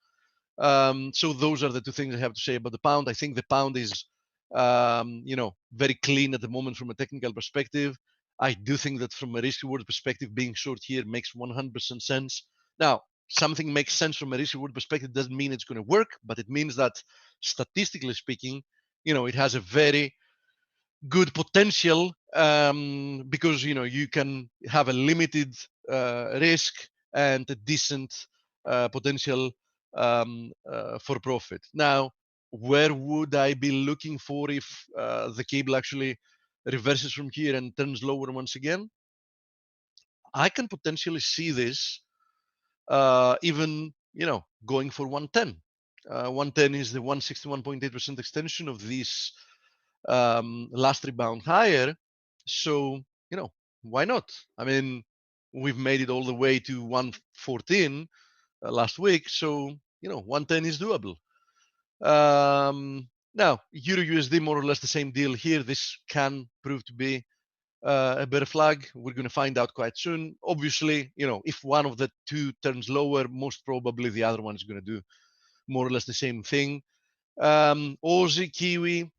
So those are the two things I have to say about the pound. I think the pound is, very clean at the moment from a technical perspective. I do think that from a risk-reward perspective, being short here makes 100% sense. Now, something makes sense from a risk-reward perspective doesn't mean it's going to work, but it means that statistically speaking, it has a very good potential, because you can have a limited risk and a decent potential for profit. Now, where would I be looking for if the cable actually reverses from here and turns lower once again? I can potentially see this even going for 110. 110 is the 161.8% extension of this last rebound higher. So, why not? I mean, we've made it all the way to 114 last week. So, 110 is doable. Now, Euro USD, more or less the same deal here. This can prove to be a better flag. We're going to find out quite soon. Obviously, if one of the two turns lower, most probably the other one is going to do more or less the same thing. Aussie, Kiwi,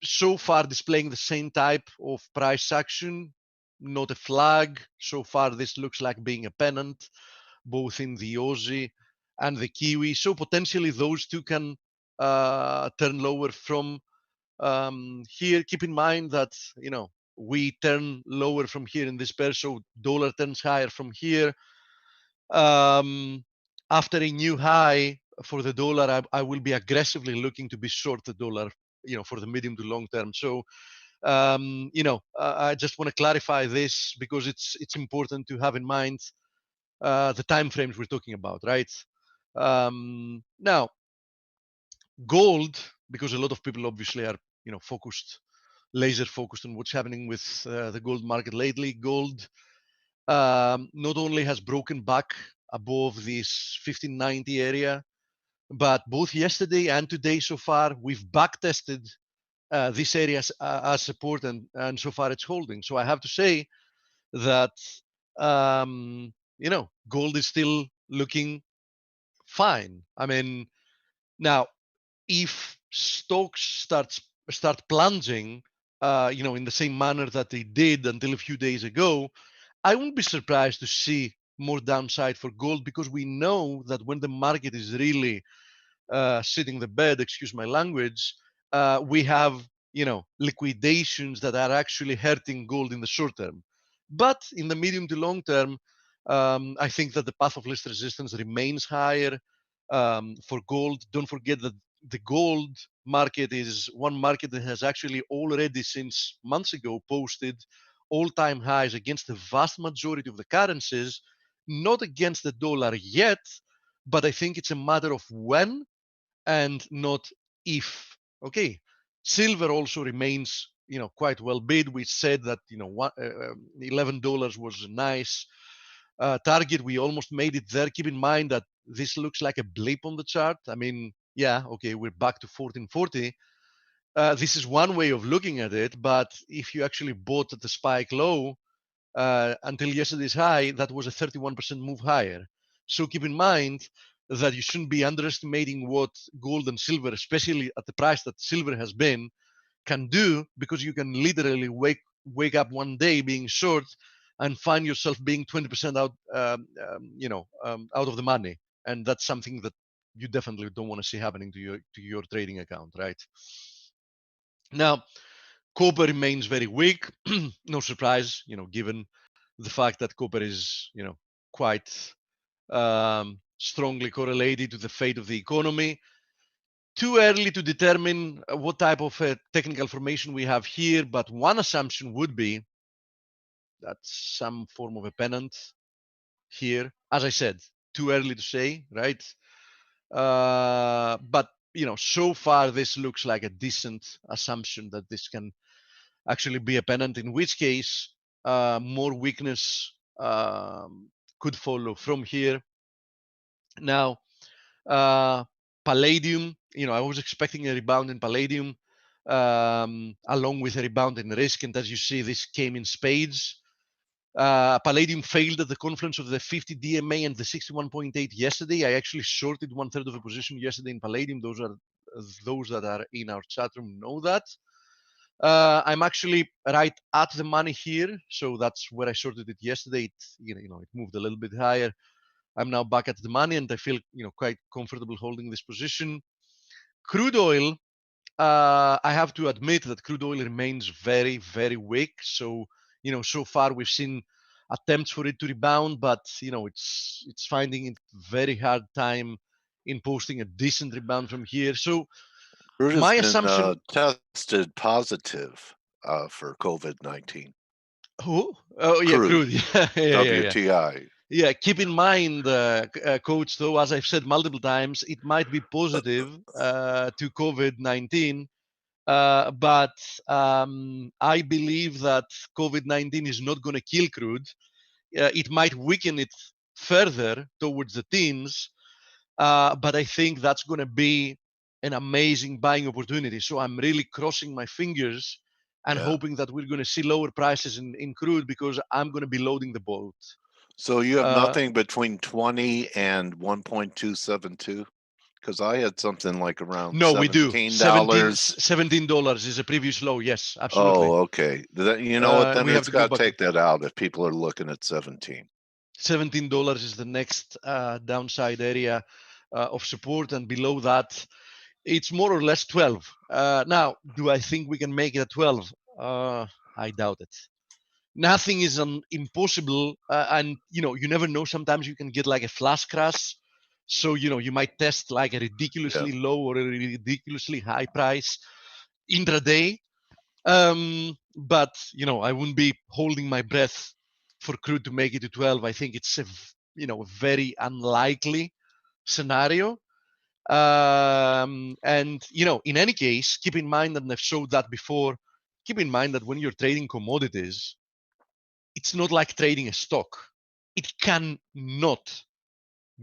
so far displaying the same type of price action, not a flag. So far, this looks like being a pennant, both in the Aussie and the Kiwi. So potentially those two can turn lower from here. Keep in mind that, we turn lower from here in this pair, so dollar turns higher from here. After a new high for the dollar, I will be aggressively looking to be short the dollar, for the medium to long term. So, I just want to clarify this because it's important to have in mind the time frames we're talking about, right? Now, gold, because a lot of people obviously are, laser focused on what's happening with the gold market lately. Gold not only has broken back above this 1590 area, but both yesterday and today so far, we've back tested this area as support, and so far it's holding. So I have to say that, gold is still looking fine. I mean, now, if stocks start plunging, in the same manner that they did until a few days ago, I won't be surprised to see more downside for gold, because we know that when the market is really sitting the bed, excuse my language, we have liquidations that are actually hurting gold in the short term. But in the medium to long term, I think that the path of least resistance remains higher for gold. Don't forget that the gold market is one market that has actually already since months ago posted all-time highs against the vast majority of the currencies, not against the dollar yet, but I think it's a matter of when and not if. Okay, silver also remains quite well bid. We said that $11 was a nice target. We almost made it there. Keep in mind that this looks like a blip on the chart. I mean, yeah, okay, we're back to 1440. This is one way of looking at it, but if you actually bought at the spike low until yesterday's high, that was a 31% move higher. So keep in mind that you shouldn't be underestimating what gold and silver, especially at the price that silver has been, can do, because you can literally wake up one day being short and find yourself being 20% out, out of the money, and that's something that you definitely don't want to see happening to your trading account, right? Now, copper remains very weak. No surprise, given the fact that copper is, quite strongly correlated to the fate of the economy. Too early to determine what type of technical formation we have here, but one assumption would be that some form of a pennant, here. As I said, too early to say, right? But so far this looks like a decent assumption that this can actually be a pennant, in which case more weakness could follow from here. Now, Palladium, I was expecting a rebound in Palladium along with a rebound in risk, and as you see, this came in spades. Palladium failed at the confluence of the 50 DMA and the 61.8 yesterday. I actually shorted 1/3 of a position yesterday in Palladium. Those that are in our chat room know that. I'm actually right at the money here, so that's where I shorted it yesterday. It moved a little bit higher. I'm now back at the money, and I feel quite comfortable holding this position. Crude oil, I have to admit that crude oil remains very, very weak. So so far we've seen attempts for it to rebound, but it's finding it very hard time in posting a decent rebound from here. So Crude has my been assumption. tested positive for COVID-19. Who? Oh yeah, Crude. yeah, yeah. WTI. Yeah, keep in mind, coach, though, as I've said multiple times, it might be positive to COVID-19, but I believe that COVID-19 is not going to kill crude. It might weaken it further towards the teens, but I think that's going to be an amazing buying opportunity. So I'm really crossing my fingers and hoping that we're going to see lower prices in crude, because I'm going to be loading the boat. So you have nothing between 20 and 1.272? Because I had something like around No, we do. $17. $17 is a previous low. Yes, absolutely. Oh, okay. You know what? Then we have it's to go got to back. take that out if people are looking at 17. $17 is the next downside area of support, and below that, it's more or less 12. Now, do I think we can make it at 12? I doubt it. Nothing is impossible, and you never know. Sometimes you can get like a flash crash, so you might test like a ridiculously low or a ridiculously high price intraday. But I wouldn't be holding my breath for crude to make it to 12. I think it's a very unlikely scenario. And in any case, keep in mind, and I've showed that before, keep in mind that when you're trading commodities, it's not like trading a stock. It cannot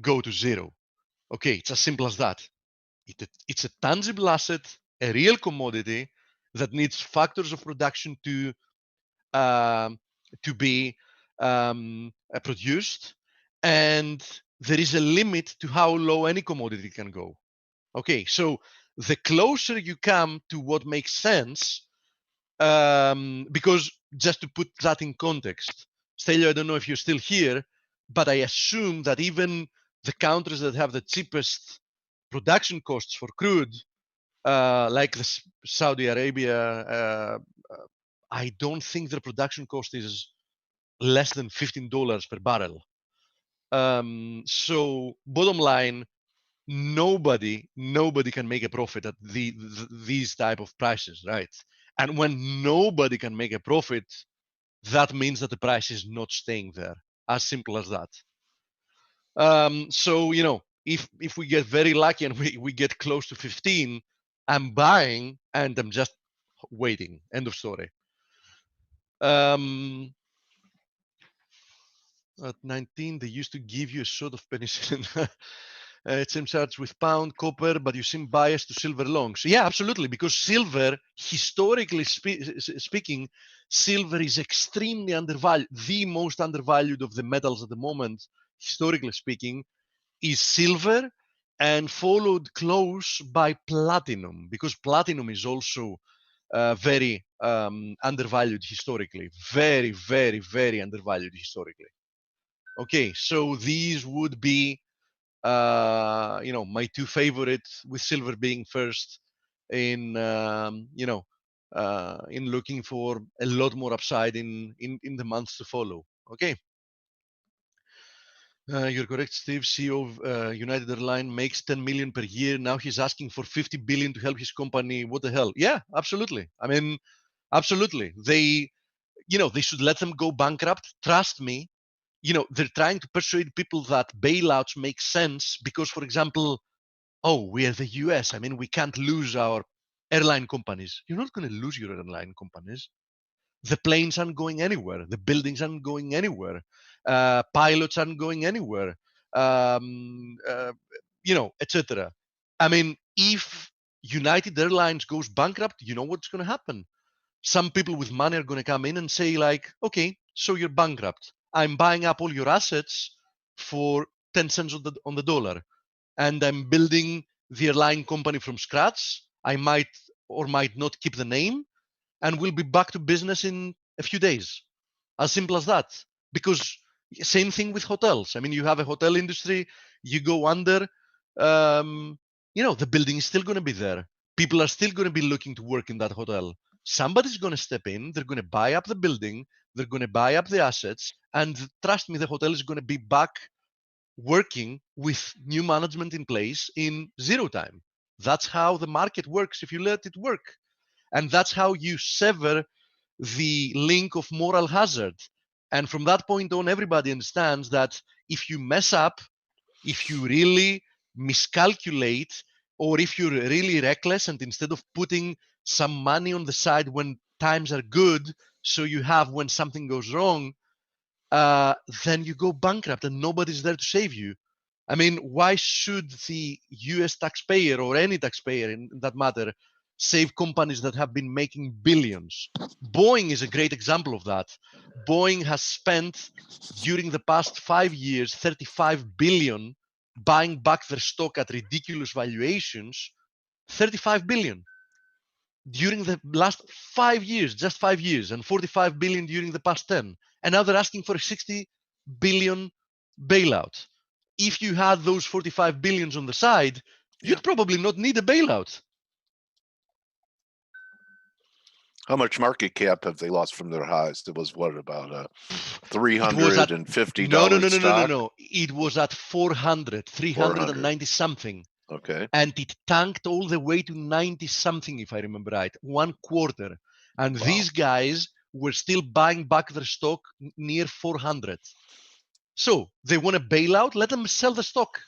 go to zero. Okay, it's as simple as that. It's a tangible asset, a real commodity that needs factors of production to be produced, and there is a limit to how low any commodity can go. Okay, so the closer you come to what makes sense, because just to put that in context, Stelio, I don't know if you're still here, but I assume that even the countries that have the cheapest production costs for crude, like Saudi Arabia, I don't think their production cost is less than $15 per barrel. So bottom line, nobody can make a profit at these type of prices, right? And when nobody can make a profit, that means that the price is not staying there. As simple as that. So if we get very lucky and we get close to 15, I'm buying and I'm just waiting. End of story. At 19, they used to give you a shot of penicillin. It seems charged with pound, copper, but you seem biased to silver longs. Yeah, absolutely, because silver, historically speaking, silver is extremely undervalued. The most undervalued of the metals at the moment, historically speaking, is silver, and followed close by platinum, because platinum is also very undervalued historically. Very, very, very undervalued historically. Okay, so these would be my two favorites, with silver being first in in looking for a lot more upside in the months to follow. Okay. You're correct, Steve. CEO of United Airlines makes 10 million per year. Now he's asking for 50 billion to help his company. What the hell? Yeah, absolutely. I mean, absolutely. They should let them go bankrupt. Trust me, they're trying to persuade people that bailouts make sense because, for example, oh, we are the US. I mean, we can't lose our airline companies. You're not going to lose your airline companies. The planes aren't going anywhere. The buildings aren't going anywhere. Pilots aren't going anywhere. Etc. I mean, if United Airlines goes bankrupt, you know what's going to happen. Some people with money are going to come in and say, like, okay, so you're bankrupt. I'm buying up all your assets for 10 cents on the dollar, and I'm building the airline company from scratch. I might or might not keep the name, and we'll be back to business in a few days. As simple as that. Because same thing with hotels. I mean, you have a hotel industry, you go under, the building is still going to be there. People are still going to be looking to work in that hotel. Somebody's going to step in, they're going to buy up the building, they're going to buy up the assets, and trust me, the hotel is going to be back working with new management in place in zero time. That's how the market works if you let it work. And that's how you sever the link of moral hazard. And from that point on, everybody understands that if you mess up, if you really miscalculate, or if you're really reckless and instead of putting some money on the side when times are good, so you have when something goes wrong, then you go bankrupt and nobody's there to save you. I mean, why should the US taxpayer or any taxpayer in that matter save companies that have been making billions? Boeing is a great example of that. Boeing has spent during the past 5 years 35 billion buying back their stock at ridiculous valuations. 35 billion during the last 5 years, just 5 years, and 45 billion during the past 10. And now they're asking for a 60 billion bailout. If you had those 45 billions on the side, you'd probably not need a bailout. How much market cap have they lost from their highs? It was what, about $350 stock? No. It was at 400, 390 something. Okay. And it tanked all the way to 90 something, if I remember right, 1 quarter. And Wow. these guys were still buying back their stock near 400. So they want a bailout, let them sell the stock.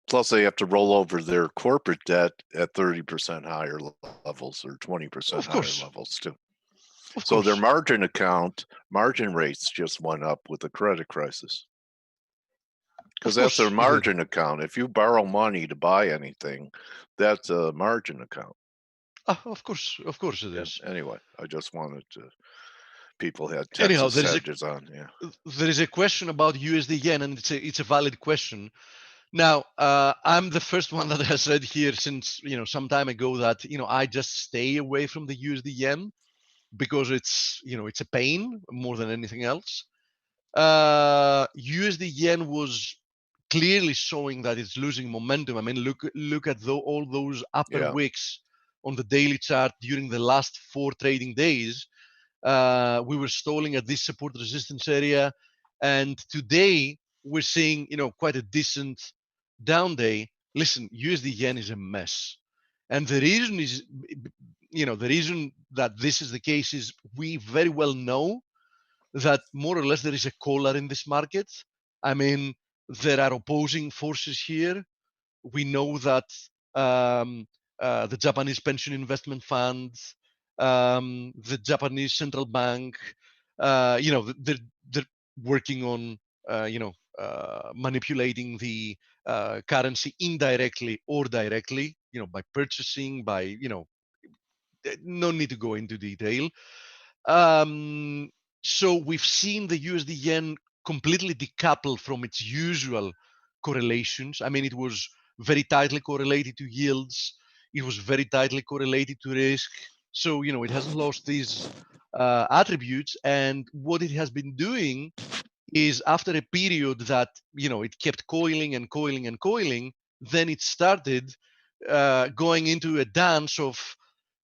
Plus, they have to roll over their corporate debt at 30% higher levels or 20% higher levels too. So their margin rates just went up with the credit crisis. Because that's their margin account. If you borrow money to buy anything, that's a margin account. Of course it is. Anyway, I just wanted to. People had Texas hedges on. Yeah. There is a question about USD yen, and it's a valid question. Now, I'm the first one that has said here since some time ago that I just stay away from the USD yen because it's a pain more than anything else. USD yen was clearly showing that it's losing momentum. I mean, look at all those upper wicks on the daily chart during the last 4 trading days. We were stalling at this support resistance area, and today we're seeing quite a decent down day. Listen, USD yen is a mess, and the reason is the reason that this is the case is we very well know that more or less there is a collar in this market. I mean, there are opposing forces here. We know that the Japanese pension investment funds, the Japanese central bank, they're working on manipulating the currency indirectly or directly, by purchasing, by no need to go into detail. So we've seen the USD yen completely decouple from its usual correlations. I mean, it was very tightly correlated to yields. It was very tightly correlated to risk. So, it hasn't lost these attributes. And what it has been doing is, after a period that, it kept coiling and coiling and coiling, then it started going into a dance of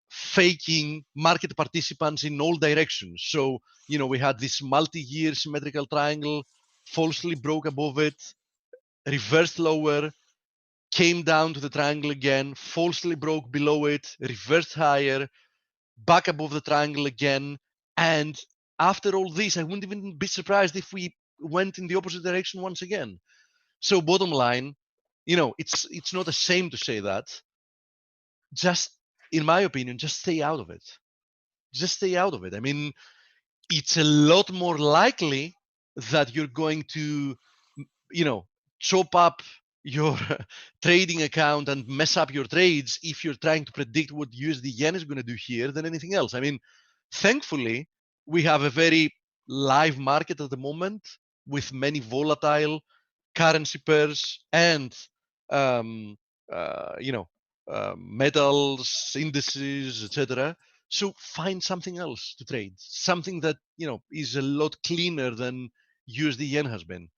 faking market participants in all directions. So, we had this multi-year symmetrical triangle, falsely broke above it, reversed lower, came down to the triangle again, falsely broke below it, reversed higher, back above the triangle again, and after all this, I wouldn't even be surprised if we went in the opposite direction once again. So bottom line, it's not a shame to say that. Just, in my opinion, just stay out of it. Just stay out of it. I mean, it's a lot more likely that you're going to, chop up your trading account and mess up your trades if you're trying to predict what USD yen is going to do here than anything else. I mean, thankfully, we have a very live market at the moment with many volatile currency pairs and, metals, indices, etc. So find something else to trade, something that is a lot cleaner than USD yen has been.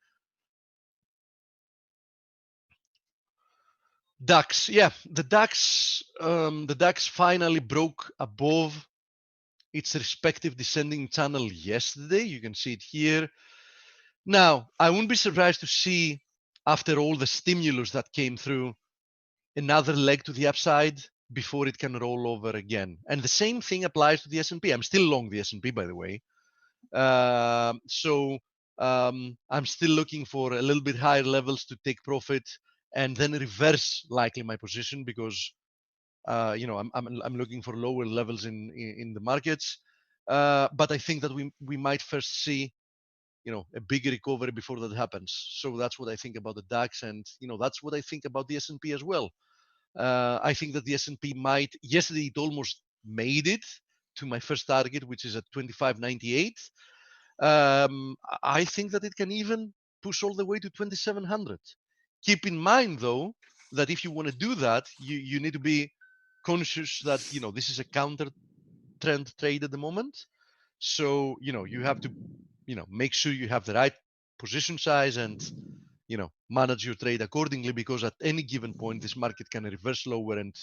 DAX, yeah, the DAX finally broke above its respective descending channel yesterday. You can see it here. Now, I wouldn't be surprised to see, after all the stimulus that came through, another leg to the upside before it can roll over again. And the same thing applies to the S&P. I'm still long the S&P, by the way. So I'm still looking for a little bit higher levels to take profit and then reverse likely my position, because I'm looking for lower levels in the markets. But I think that we might first see a big recovery before that happens. So that's what I think about the DAX, and that's what I think about the S&P as well. I think that the S&P might, yesterday it almost made it to my first target, which is at 25.98. I think that it can even push all the way to 2700. Keep in mind, though, that if you want to do that, you need to be conscious that this is a counter trend trade at the moment. So you have to make sure you have the right position size and manage your trade accordingly, because at any given point this market can reverse lower and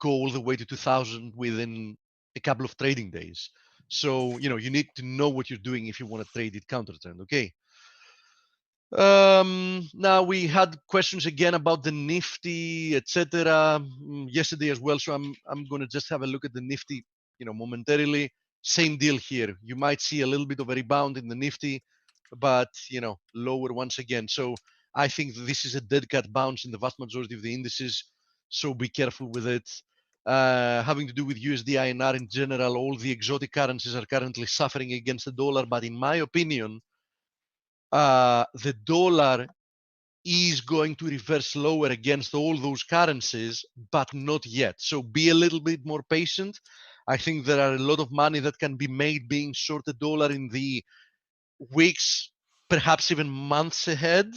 go all the way to 2000 within a couple of trading days. So you need to know what you're doing if you want to trade it counter trend. Okay. Now we had questions again about the Nifty, etc. Yesterday as well. So I'm going to just have a look at the Nifty momentarily. Same deal here. You might see a little bit of a rebound in the Nifty, but lower once again. So I think this is a dead cat bounce in the vast majority of the indices, so be careful with it. Having to do with USD INR in general, all the exotic currencies are currently suffering against the dollar, but in my opinion, the dollar is going to reverse lower against all those currencies, but not yet. So be a little bit more patient. I think there are a lot of money that can be made being short the dollar in the weeks, perhaps even months ahead.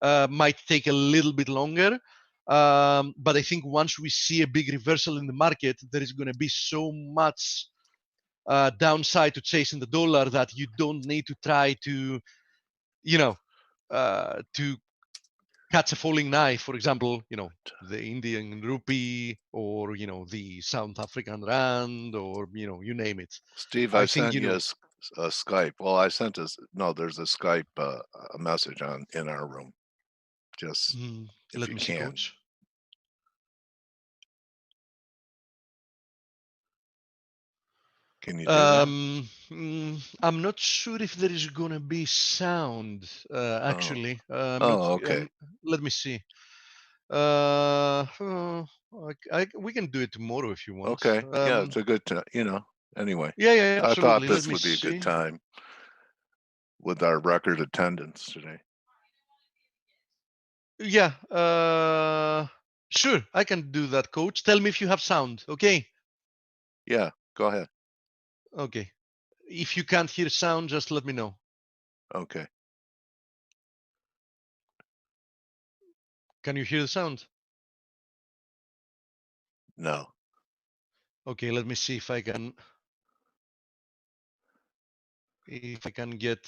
Might take a little bit longer. But I think once we see a big reversal in the market, there is going to be so much downside to chasing the dollar that you don't need to try to, to catch a falling knife, for example, the Indian rupee or, the South African rand, or, you name it. Steve, I sent you a Skype. Well, I sent us, no, there's a Skype a message in our room. Just let me see, Coach. Can you do that? I'm not sure if there is going to be sound, actually. Okay. Let me see. We can do it tomorrow if you want. Okay. Yeah, it's a good time, anyway. Yeah, absolutely. I thought this would be a good time with our record attendance today. Yeah, sure, I can do that, Coach. Tell me if you have sound, okay? Yeah, go ahead. Okay. If you can't hear sound, just let me know. Okay. Can you hear the sound? No. Okay, let me see if I can get.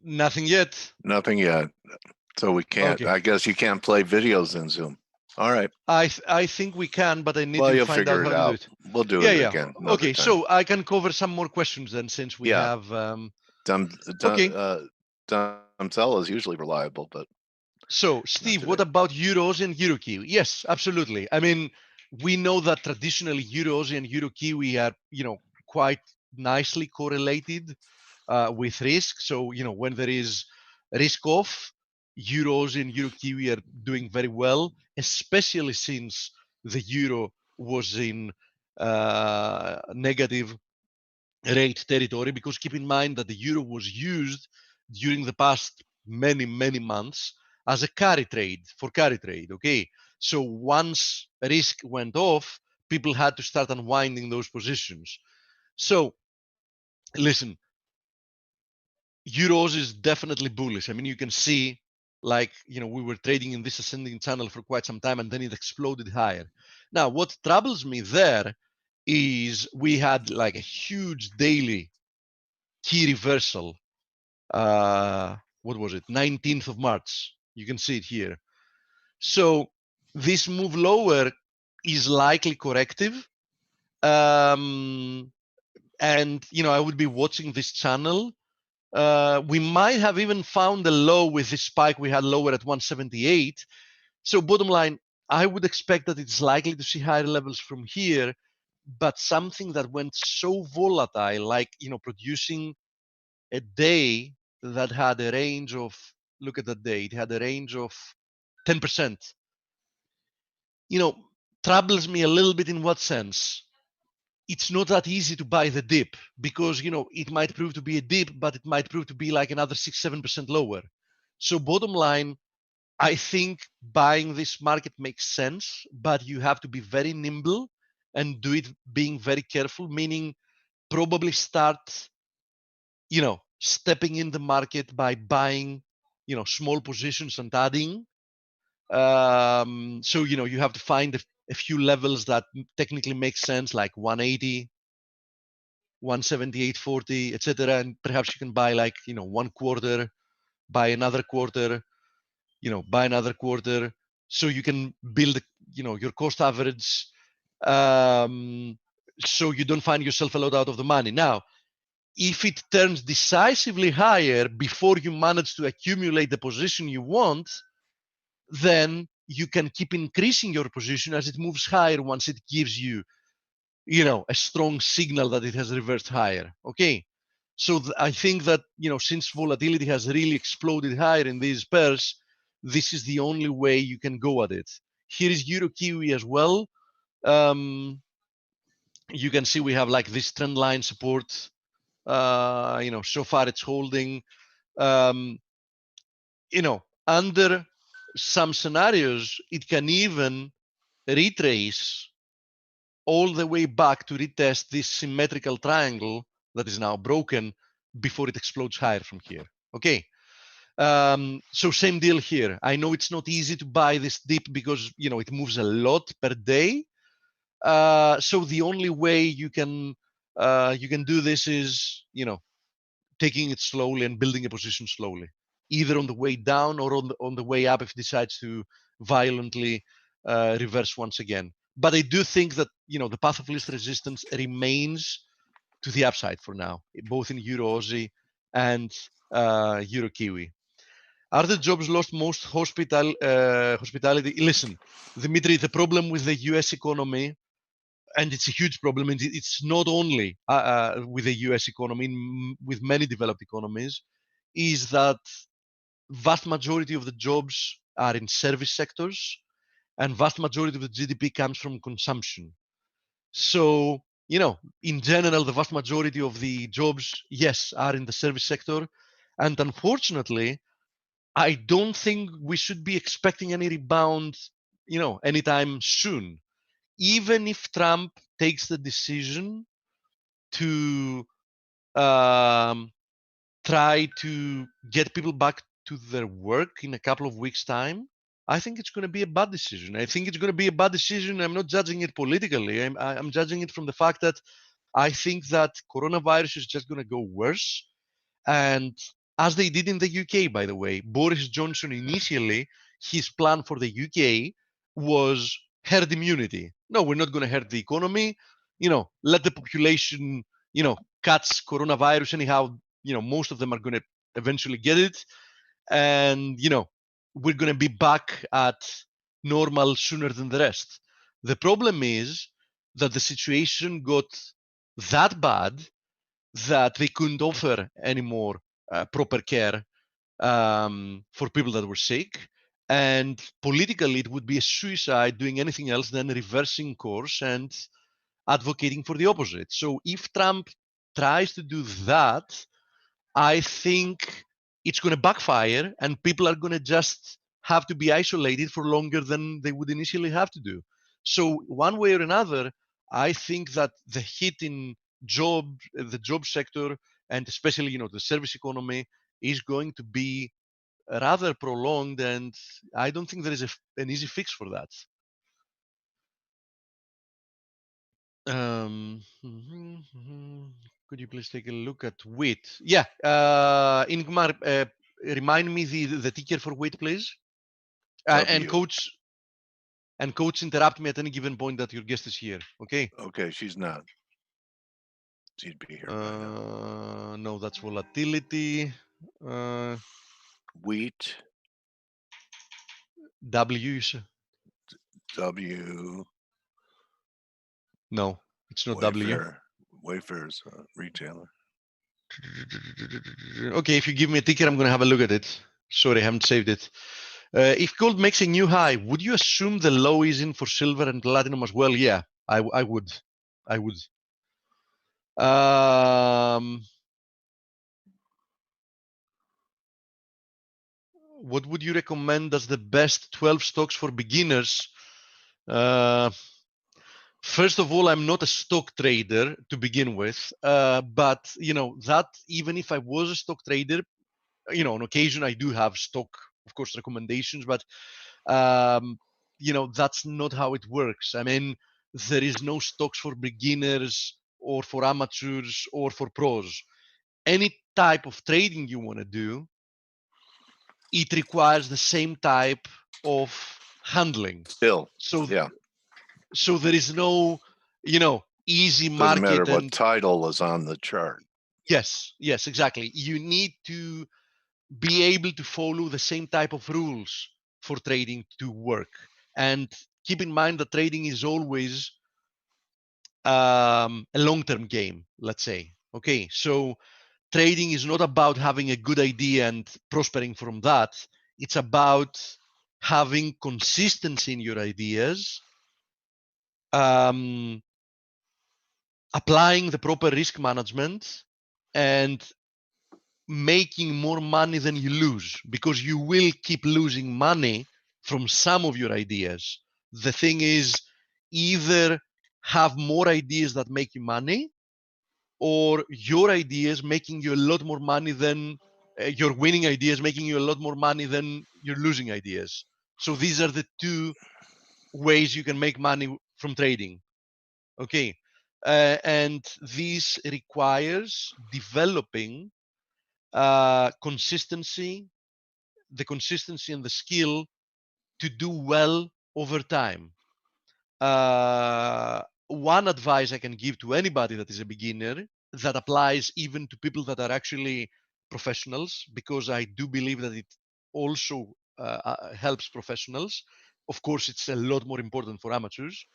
Nothing yet. Nothing yet. So we can't, Okay. I guess you can't play videos in Zoom. All right. I think we can, but I need Well, to you'll find out figure how it to do out. it. We'll do Yeah, it yeah. again another Okay, time. so I can cover some more questions then, since we Yeah. have. Okay. Okay. Dumtell is usually reliable, but So, Steve, what today. about Euros and EuroKiwi? Yes, absolutely. I mean, we know that traditionally Euros and EuroKiwi are, quite nicely correlated with risk. So, when there is risk off, Euros and EuroKiwi are doing very well, especially since the euro was in negative rate territory, because keep in mind that the euro was used during the past many months as a carry trade, okay? So once risk went off, people had to start unwinding those positions. So listen, euros is definitely bullish. I mean, you can see, like, we were trading in this ascending channel for quite some time, and then it exploded higher. Now, what troubles me there is we had like a huge daily key reversal. What was it? 19th of March. You can see it here. So this move lower is likely corrective. And, I would be watching this channel. We might have even found a low with this spike we had lower at 178. So bottom line, I would expect that it's likely to see higher levels from here, but something that went so volatile, like, producing a day that had a range of, look at that day, it had a range of 10%. Troubles me a little bit. In what sense? It's not that easy to buy the dip, because, it might prove to be a dip, but it might prove to be like another 6-7% lower. So bottom line, I think buying this market makes sense, but you have to be very nimble and do it being very careful, meaning probably start, stepping in the market by buying, small positions and adding. So, you have to find a few levels that technically make sense, like 180, 178, 40, etc. And perhaps you can buy like, one quarter, buy another quarter, buy another quarter. So you can build, your cost average, so you don't find yourself a lot out of the money. Now, if it turns decisively higher before you manage to accumulate the position you want, then you can keep increasing your position as it moves higher once it gives you, a strong signal that it has reversed higher. Okay. So I think that, since volatility has really exploded higher in these pairs, this is the only way you can go at it. Here is EuroKiwi as well. You can see we have like this trend line support. So far it's holding. Under some scenarios, it can even retrace all the way back to retest this symmetrical triangle that is now broken before it explodes higher from here. Okay. So same deal here. I know it's not easy to buy this dip because, it moves a lot per day. So the only way you can do this is, taking it slowly and building a position slowly, either on the way down or on the way up if it decides to violently reverse once again. But I do think that, the path of least resistance remains to the upside for now, both in Euro Aussie and Euro Kiwi. Are the jobs lost most hospitality? Listen, Dimitri, the problem with the US economy, and it's a huge problem, and it's not only with the US economy, with many developed economies, is that vast majority of the jobs are in service sectors, and vast majority of the GDP comes from consumption. So, in general, the vast majority of the jobs, yes, are in the service sector. And unfortunately, I don't think we should be expecting any rebound, anytime soon. Even if Trump takes the decision to try to get people back to their work in a couple of weeks' time, I think it's going to be a bad decision. I think it's going to be a bad decision. I'm not judging it politically. I'm judging it from the fact that I think that coronavirus is just going to go worse. And as they did in the UK, by the way. Boris Johnson initially, his plan for the UK was herd immunity. No, we're not going to hurt the economy. Let the population, catch coronavirus anyhow. Most of them are going to eventually get it, and we're going to be back at normal sooner than the rest. The problem is that the situation got that bad that they couldn't offer any more proper care for people that were sick. And politically, it would be a suicide doing anything else than reversing course and advocating for the opposite. So if Trump tries to do that, I think it's going to backfire and people are going to just have to be isolated for longer than they would initially have to do. So one way or another, I think that the hit in the job sector, and especially, the service economy is going to be rather prolonged, and I don't think there is an easy fix for that. Could you please take a look at wheat? Yeah, Ingmar, remind me the ticker for wheat, please. And coach, interrupt me at any given point that your guest is here. Okay. Okay, she's not. She'd be here by now. No, that's volatility. Wheat. W. W. No, it's not Wayfair. Wayfair's a retailer. Okay, if you give me a ticker, I'm going to have a look at it. Sorry, I haven't saved it. If gold makes a new high, would you assume the low is in for silver and platinum as well? Yeah, I would. I would. What would you recommend as the best 12 stocks for beginners? First of all, I'm not a stock trader to begin with, but that even if I was a stock trader, on occasion I do have stock, of course, recommendations, but that's not how it works. I mean, there is no stocks for beginners or for amateurs or for pros. Any type of trading you want to do, it requires the same type of handling. Still, so yeah. So there is no, easy Doesn't market. matter what title is on the chart. Yes, exactly. You need to be able to follow the same type of rules for trading to work. And keep in mind that trading is always a long-term game, let's say. Okay, so trading is not about having a good idea and prospering from that. It's about having consistency in your ideas, applying the proper risk management, and making more money than you lose, because you will keep losing money from some of your ideas. The thing is, either have more ideas that make you money, or your ideas making you a lot more money than your winning ideas making you a lot more money than your losing ideas. So these are the two ways you can make money from trading. Okay. And this requires developing consistency and the skill to do well over time. One advice I can give to anybody that is a beginner, that applies even to people that are actually professionals, because I do believe that it also helps professionals. Of course, it's a lot more important for amateurs,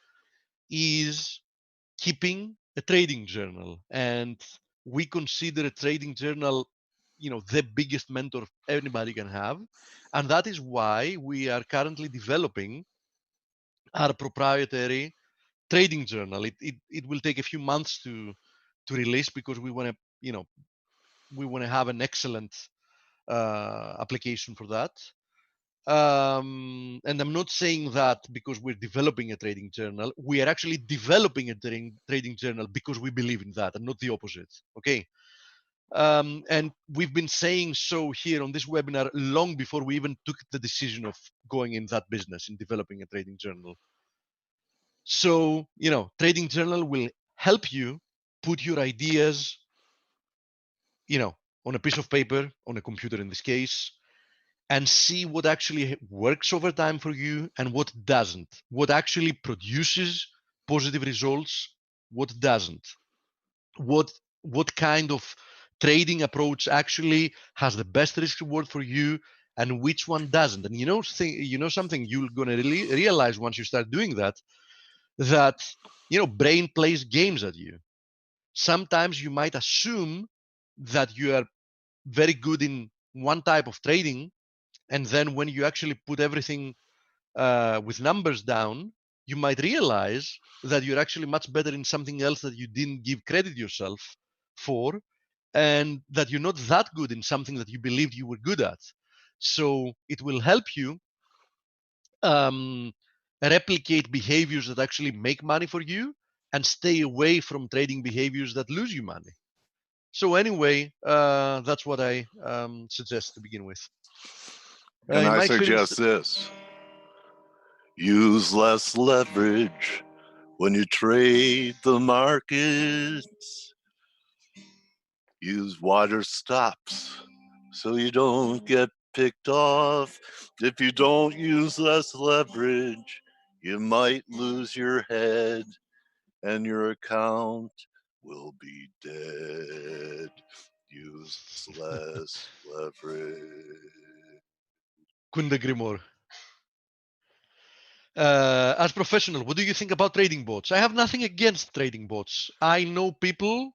is keeping a trading journal. And we consider a trading journal, the biggest mentor anybody can have. And that is why we are currently developing our proprietary trading journal. It will take a few months to release, because we want to, we want to have an excellent application for that. And I'm not saying that because we're developing a trading journal. We are actually developing a trading journal because we believe in that, and not the opposite. Okay. And we've been saying so here on this webinar long before we even took the decision of going in that business, in developing a trading journal. So, trading journal will help you put your ideas, on a piece of paper, on a computer in this case, and see what actually works over time for you and what doesn't, what actually produces positive results, what doesn't, what kind of trading approach actually has the best risk reward for you and which one doesn't. And something you're going to really realize once you start doing that brain plays games at you. Sometimes you might assume that you are very good in one type of trading, and then when you actually put everything with numbers down, you might realize that you're actually much better in something else that you didn't give credit yourself for, and that you're not that good in something that you believed you were good at. So it will help you replicate behaviors that actually make money for you and stay away from trading behaviors that lose you money. So anyway, that's what I suggest to begin with. And In I my suggest this. Use less leverage when you trade the markets. Use wider stops so you don't get picked off. If you don't use less leverage, you might lose your head and your account will be dead. Use less leverage. Couldn't agree more. As professional, what do you think about trading bots? I have nothing against trading bots. I know people,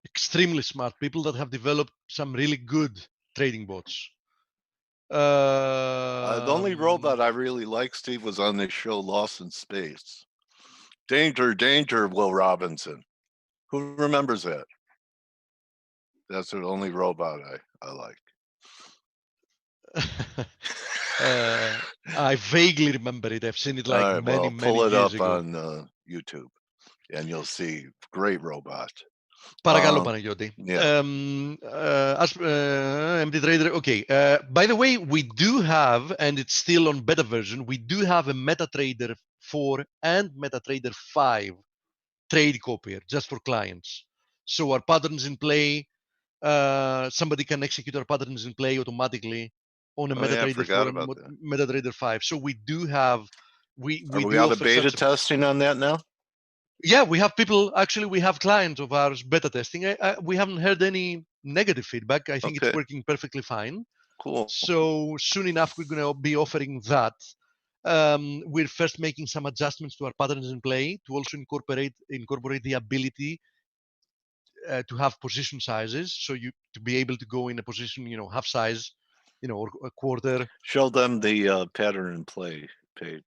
extremely smart people, that have developed some really good trading bots. The only robot I really liked, Steve, was on this show Lost in Space. Danger, danger, Will Robinson. Who remembers that? That's the only robot I like. I vaguely remember it. I've seen it like All right, many pull it years up ago. on YouTube, and you'll see great robot. Παρακαλώ, Παναγιώτη. Yeah. MD Trader. Okay. By the way, we do have, and it's still on beta version, we do have a MetaTrader 4 and MetaTrader 5 trade copier just for clients. So our patterns in play, somebody can execute our patterns in play automatically on a MetaTrader 4 and MetaTrader 5. So we do have, we do out offer of beta testing on that now? Yeah, we have people, actually, we have clients of ours beta testing. We haven't heard any negative feedback. I think it's working perfectly fine. Cool. So soon enough, we're going to be offering that. We're first making some adjustments to our patterns in play to also incorporate the ability to have position sizes. So to be able to go in a position, half size, or a quarter. Show them the pattern in play page.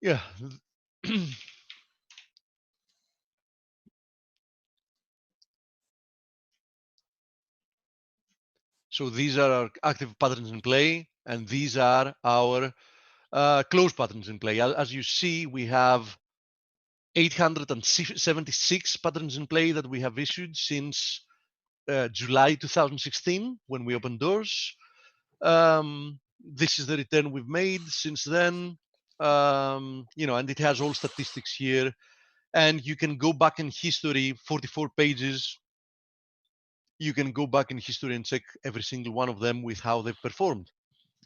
Yeah. So these are our active patterns in play, and these are our closed patterns in play. As you see, we have 876 patterns in play that we have issued since July 2016 when we opened doors. This is the return we've made since then, and it has all statistics here. And you can go back in history, 44 pages. You can go back in history and check every single one of them with how they've performed.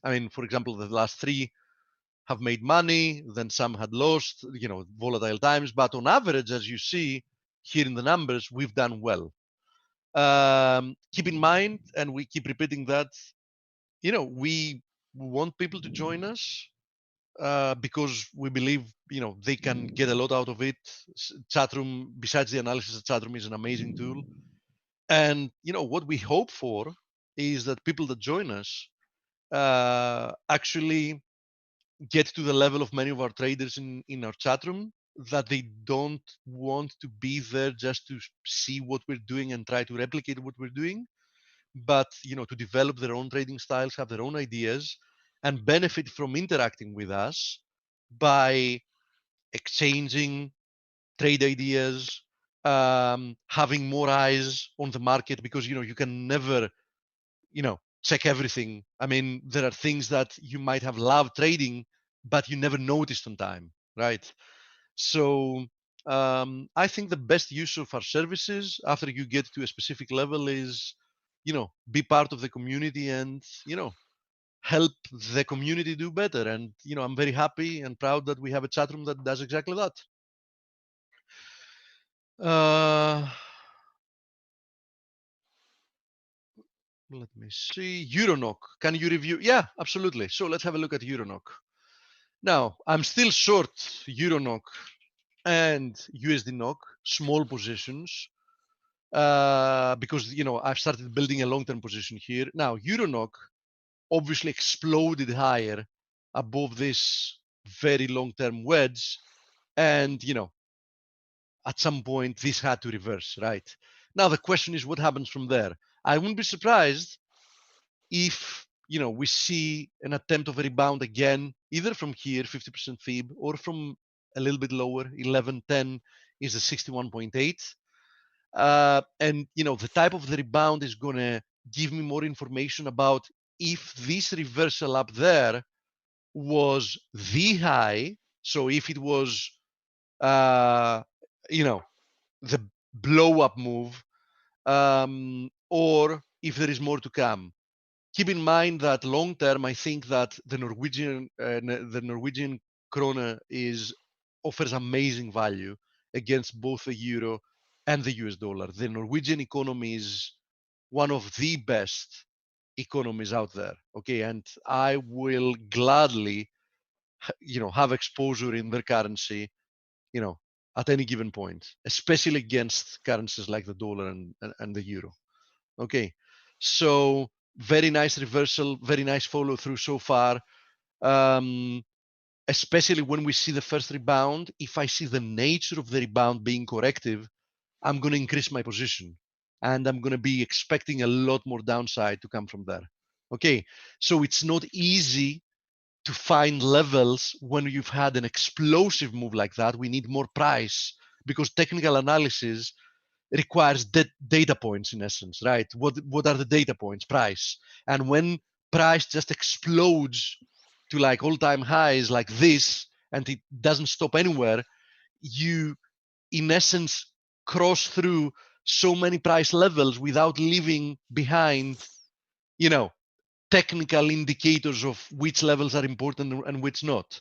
I mean, for example, the last 3 have made money, then some had lost, volatile times. But on average, as you see here in the numbers, we've done well. Keep in mind, and we keep repeating that, we want people to join us because we believe, they can get a lot out of it. Chatroom, besides the analysis, Chatroom is an amazing tool. And, what we hope for is that people that join us actually get to the level of many of our traders in our chat room, that they don't want to be there just to see what we're doing and try to replicate what we're doing, but to develop their own trading styles, have their own ideas, and benefit from interacting with us by exchanging trade ideas, having more eyes on the market, because you can never check everything. I mean, there are things that you might have loved trading, but you never noticed on time, right? So I think the best use of our services after you get to a specific level is, be part of the community and, help the community do better. And, I'm very happy and proud that we have a chat room that does exactly that. Let me see. EuroNOC. Can you review? Yeah, absolutely. So let's have a look at EuroNOC. Now, I'm still short EuroNOC and USD NOC, small positions, because, I've started building a long-term position here. Now, EuroNOC obviously exploded higher above this very long-term wedge. And, at some point, this had to reverse, right? Now, the question is what happens from there? I wouldn't be surprised if, we see an attempt of a rebound again, either from here, 50% fib, or from a little bit lower, 1110 is a 61.8. And, the type of the rebound is going to give me more information about if this reversal up there was the high. So if it was, the blow up move, or if there is more to come. Keep in mind that long term, I think that the Norwegian krona offers amazing value against both the euro and the US dollar. The Norwegian economy is one of the best economies out there. Okay, and I will gladly, have exposure in their currency, at any given point, especially against currencies like the dollar and the euro. Okay, so very nice reversal, very nice follow through so far. Especially when we see the first rebound, if I see the nature of the rebound being corrective, I'm going to increase my position and I'm going to be expecting a lot more downside to come from there. Okay, so it's not easy to find levels when you've had an explosive move like that. We need more price because technical analysis requires data points in essence, right? What are the data points? Price. And when price just explodes to like all-time highs like this, and it doesn't stop anywhere, you in essence cross through so many price levels without leaving behind, technical indicators of which levels are important and which not.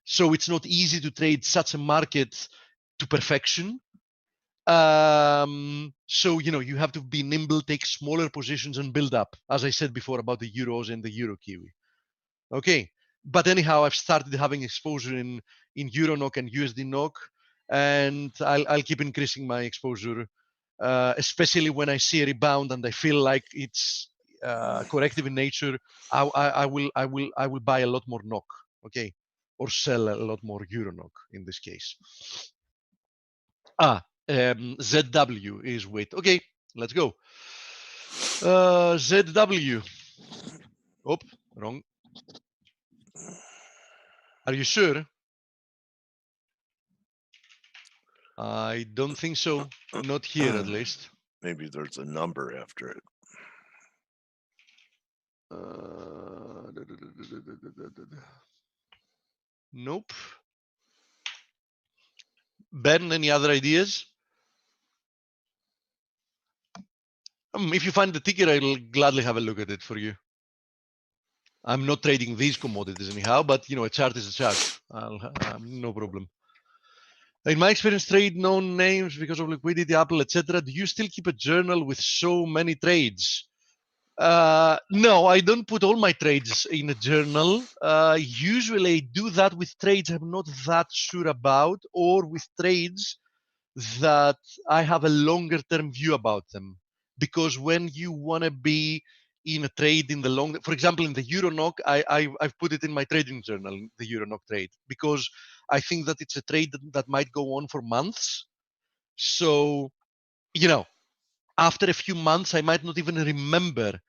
So it's not easy to trade such a market to perfection. So, you have to be nimble, take smaller positions and build up, as I said before about the euros and the euro kiwi. Okay. But anyhow, I've started having exposure in EuroNOC and USD NOC, and I'll keep increasing my exposure, especially when I see a rebound and I feel like it's corrective in nature. I will buy a lot more NOC, okay, or sell a lot more EuroNOC in this case. ZW is wait. Okay, let's go. ZW. Oh, wrong. Are you sure? I don't think so. Not here, at least. Maybe there's a number after it. Nope. Ben, any other ideas? If you find the ticker, I'll gladly have a look at it for you. I'm not trading these commodities anyhow, but a chart is a chart. No problem. In my experience, trade known names because of liquidity, Apple, etc. Do you still keep a journal with so many trades? No, I don't put all my trades in a journal. Usually I do that with trades I'm not that sure about, or with trades that I have a longer term view about them. Because when you want to be in a trade in the long, for example, in the EuroNOC, I've put it in my trading journal, the EuroNOC trade, because I think that it's a trade that might go on for months. So, after a few months, I might not even remember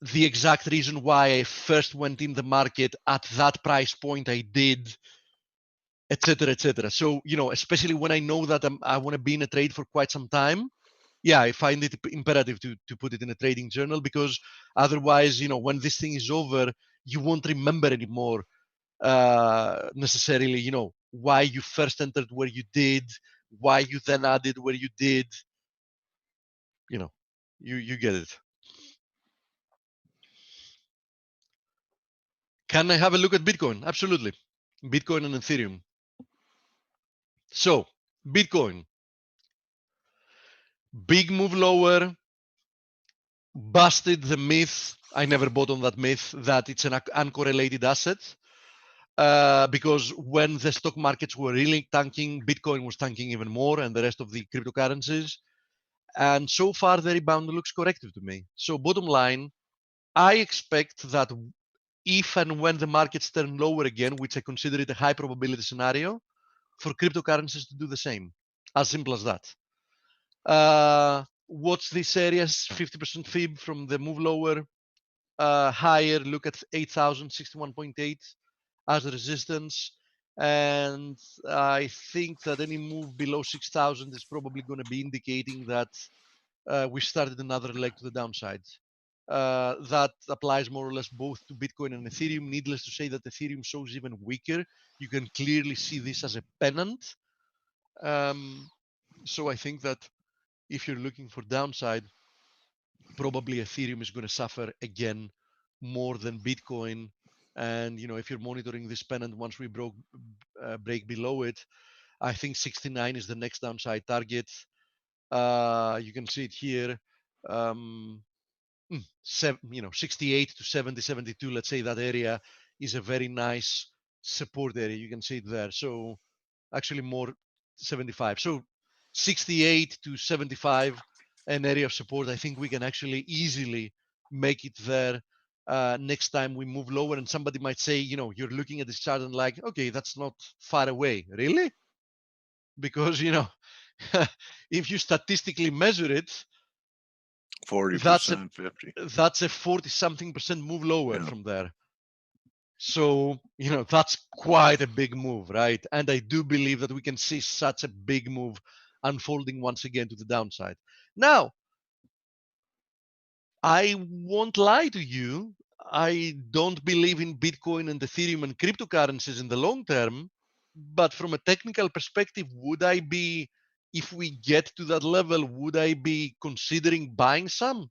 the exact reason why I first went in the market at that price point I did, etc., etc. So, especially when I know that I want to be in a trade for quite some time, yeah, I find it imperative to put it in a trading journal, because otherwise, when this thing is over, you won't remember anymore necessarily, why you first entered where you did, why you then added where you did. You know, you get it. Can I have a look at Bitcoin? Absolutely. Bitcoin and Ethereum. So, Bitcoin, big move lower, busted the myth. I never bought on that myth that it's an uncorrelated asset. Because when the stock markets were really tanking, Bitcoin was tanking even more, and the rest of the cryptocurrencies. And so far, the rebound looks corrective to me. So bottom line, I expect that if and when the markets turn lower again, which I consider it a high probability scenario, for cryptocurrencies to do the same. As simple as that. Watch these areas, 50% fib from the move lower, higher, look at 8,061.8 as the resistance. And I think that any move below 6,000 is probably going to be indicating that we started another leg to the downside. That applies more or less both to Bitcoin and Ethereum. Needless to say that Ethereum shows even weaker. You can clearly see this as a pennant. So I think that if you're looking for downside, probably Ethereum is going to suffer again more than Bitcoin. And if you're monitoring this pennant, once we break below it, I think 69 is the next downside target. You can see it here. 68 to 70, 72, let's say that area is a very nice support area. You can see it there. So actually more 75. So 68 to 75, an area of support. I think we can actually easily make it there next time we move lower. And somebody might say, you're looking at this chart and like, okay, that's not far away. Really? Because, if you statistically measure it, 40%, 50. That's a 40-something% move lower from there. So, that's quite a big move, right? And I do believe that we can see such a big move unfolding once again to the downside. Now, I won't lie to you. I don't believe in Bitcoin and Ethereum and cryptocurrencies in the long term. But from a technical perspective, if we get to that level, would I be considering buying some?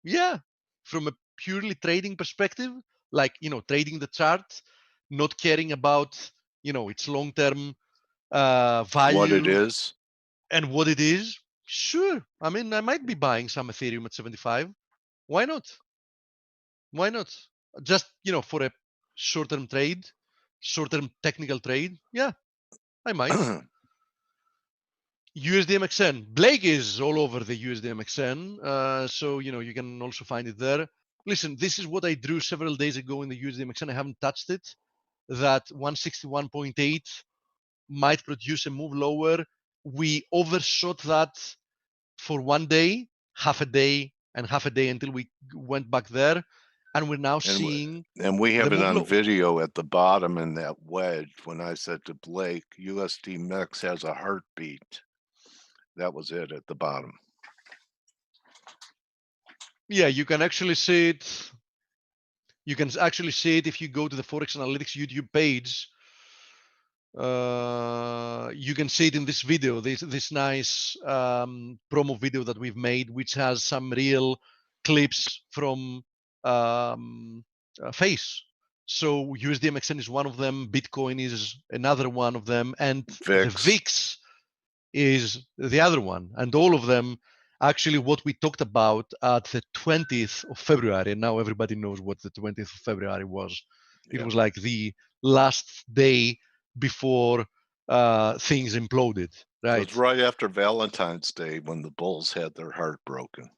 Yeah. From a purely trading perspective, like, trading the chart, not caring about, its long-term value. What it is. And what it is. Sure. I mean, I might be buying some Ethereum at 75. Why not? Why not? Just, for a short-term trade, short-term technical trade. Yeah, I might. USDMXN. Blake is all over the USDMXN. So, you can also find it there. Listen, this is what I drew several days ago in the USDMXN. I haven't touched it. That 161.8 might produce a move lower. We overshot that for one day, half a day, and half a day until we went back there. And we're now seeing. And we have it on video at the bottom in that wedge when I said to Blake, USD MEX has a heartbeat. That was it at the bottom. Yeah, you can actually see it. You can actually see it if you go to the Forex Analytics YouTube page. You can see it in this video, this nice promo video that we've made, which has some real clips from Face. So USDMXN is one of them, Bitcoin is another one of them, and the VIX is the other one. And all of them, actually what we talked about at the 20th of February, and now everybody knows what the 20th of February was. It was like the last day before things imploded, right? It was right after Valentine's Day when the Bulls had their heart broken.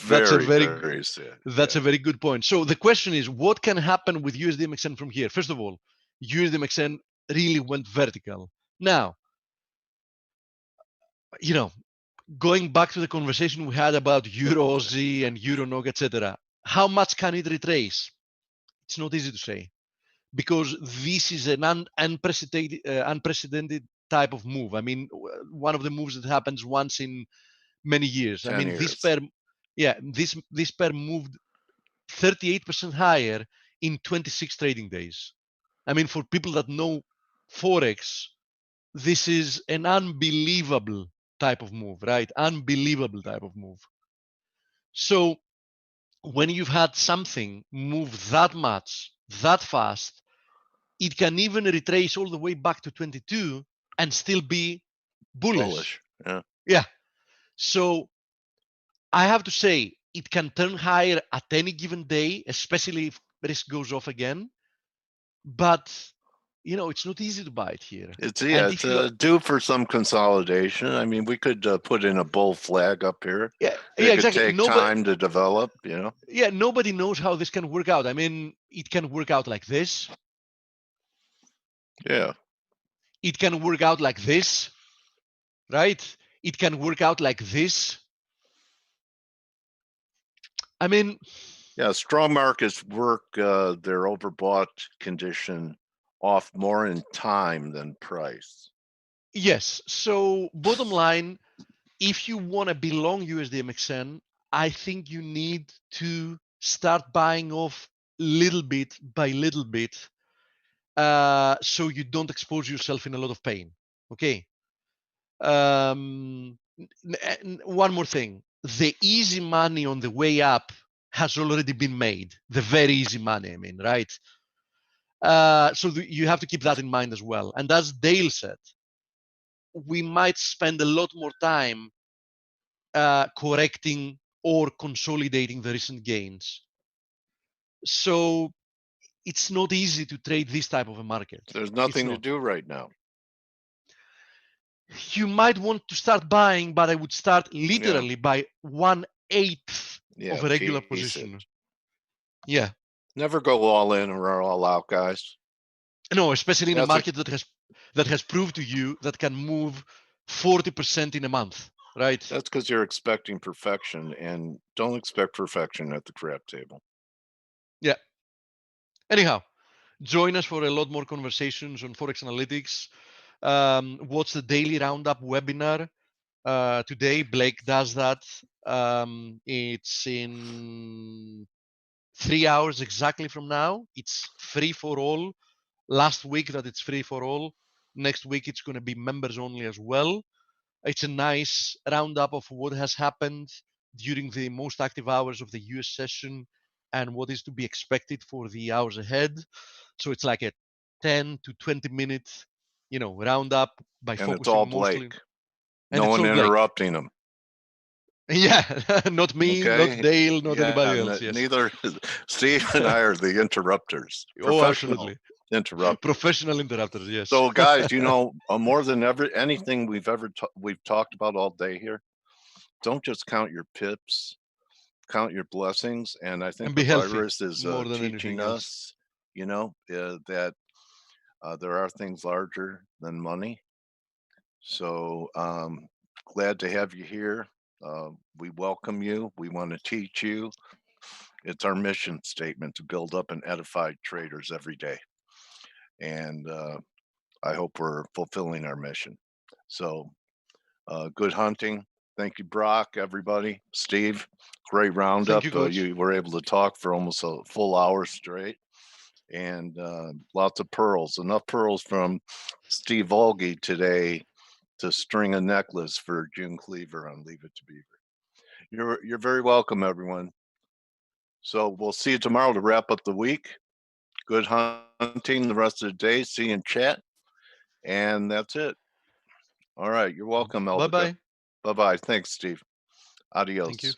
That's a very good point. So the question is, what can happen with USDMXN from here? First of all, USDMXN really went vertical. Now, going back to the conversation we had about Euro Aussie and Euro NOK, etc., how much can it retrace? It's not easy to say, because this is an unprecedented type of move. I mean, one of the moves that happens once in many years. I mean, this pair moved 38% higher in 26 trading days. I mean, for people that know Forex, this is an unbelievable type of move, right? Unbelievable type of move. So when you've had something move that much, that fast, it can even retrace all the way back to 22 and still be bullish. Yeah. Yeah. So I have to say, it can turn higher at any given day, especially if risk goes off again. But it's not easy to buy it here. It's And it's if you due for some consolidation. I mean, we could put in a bull flag up here. yeah, It could exactly. take time to develop, Yeah, nobody knows how this can work out. I mean, it can work out like this. Yeah. It can work out like this, right? It can work out like this. I mean, yeah, strong markets work their overbought condition off more in time than price. yes. So bottom line, if you want to be long USDMXN, I think you need to start buying off little bit by little bit, so you don't expose yourself in a lot of pain. Okay. One more thing: the easy money on the way up has already been made. The very easy money, I mean, right? So you have to keep that in mind as well. And as Dale said, we might spend a lot more time correcting or consolidating the recent gains. So it's not easy to trade this type of a market. There's nothing to do right now. You might want to start buying, but I would start literally by 1/8 of a regular position. Yeah. Never go all in or all out, guys. No, especially in a market that has proved to you that can move 40% in a month, right? That's because you're expecting perfection, and don't expect perfection at the crap table. Yeah. Anyhow, join us for a lot more conversations on Forex Analytics. Watch the daily roundup webinar. Today, Blake does that. It's in 3 hours exactly from now. It's free for all. Last week that it's free for all. Next week it's going to be members only as well. It's a nice roundup of what has happened during the most active hours of the US session and what is to be expected for the hours ahead. So it's like a 10 to 20 minute, roundup by and focusing it's all mostly. Blake. And no one interrupting him. Yeah, not me, not Dale, not anybody else. Yes. Neither Steve and I are the interrupters. Oh, absolutely. Interrupters. Professional interrupters, yes. So, guys, more than anything we've talked about all day here, don't just count your pips, count your blessings. And I think the virus is teaching us, that there are things larger than money. So, glad to have you here. We welcome you. We want to teach you. It's our mission statement to build up and edify traders every day. And I hope we're fulfilling our mission. So good hunting. Thank you, Brock, everybody. Steve, great roundup. You were able to talk for almost a full hour straight. And lots of pearls, enough pearls from Steve Volge today to string a necklace for June Cleaver on Leave It to Beaver. You're very welcome, everyone. So we'll see you tomorrow to wrap up the week. Good hunting the rest of the day. See you in chat. And that's it. All right. You're welcome, Elvika. Bye-bye. Bye-bye. Thanks, Steve. Adios. Thank you.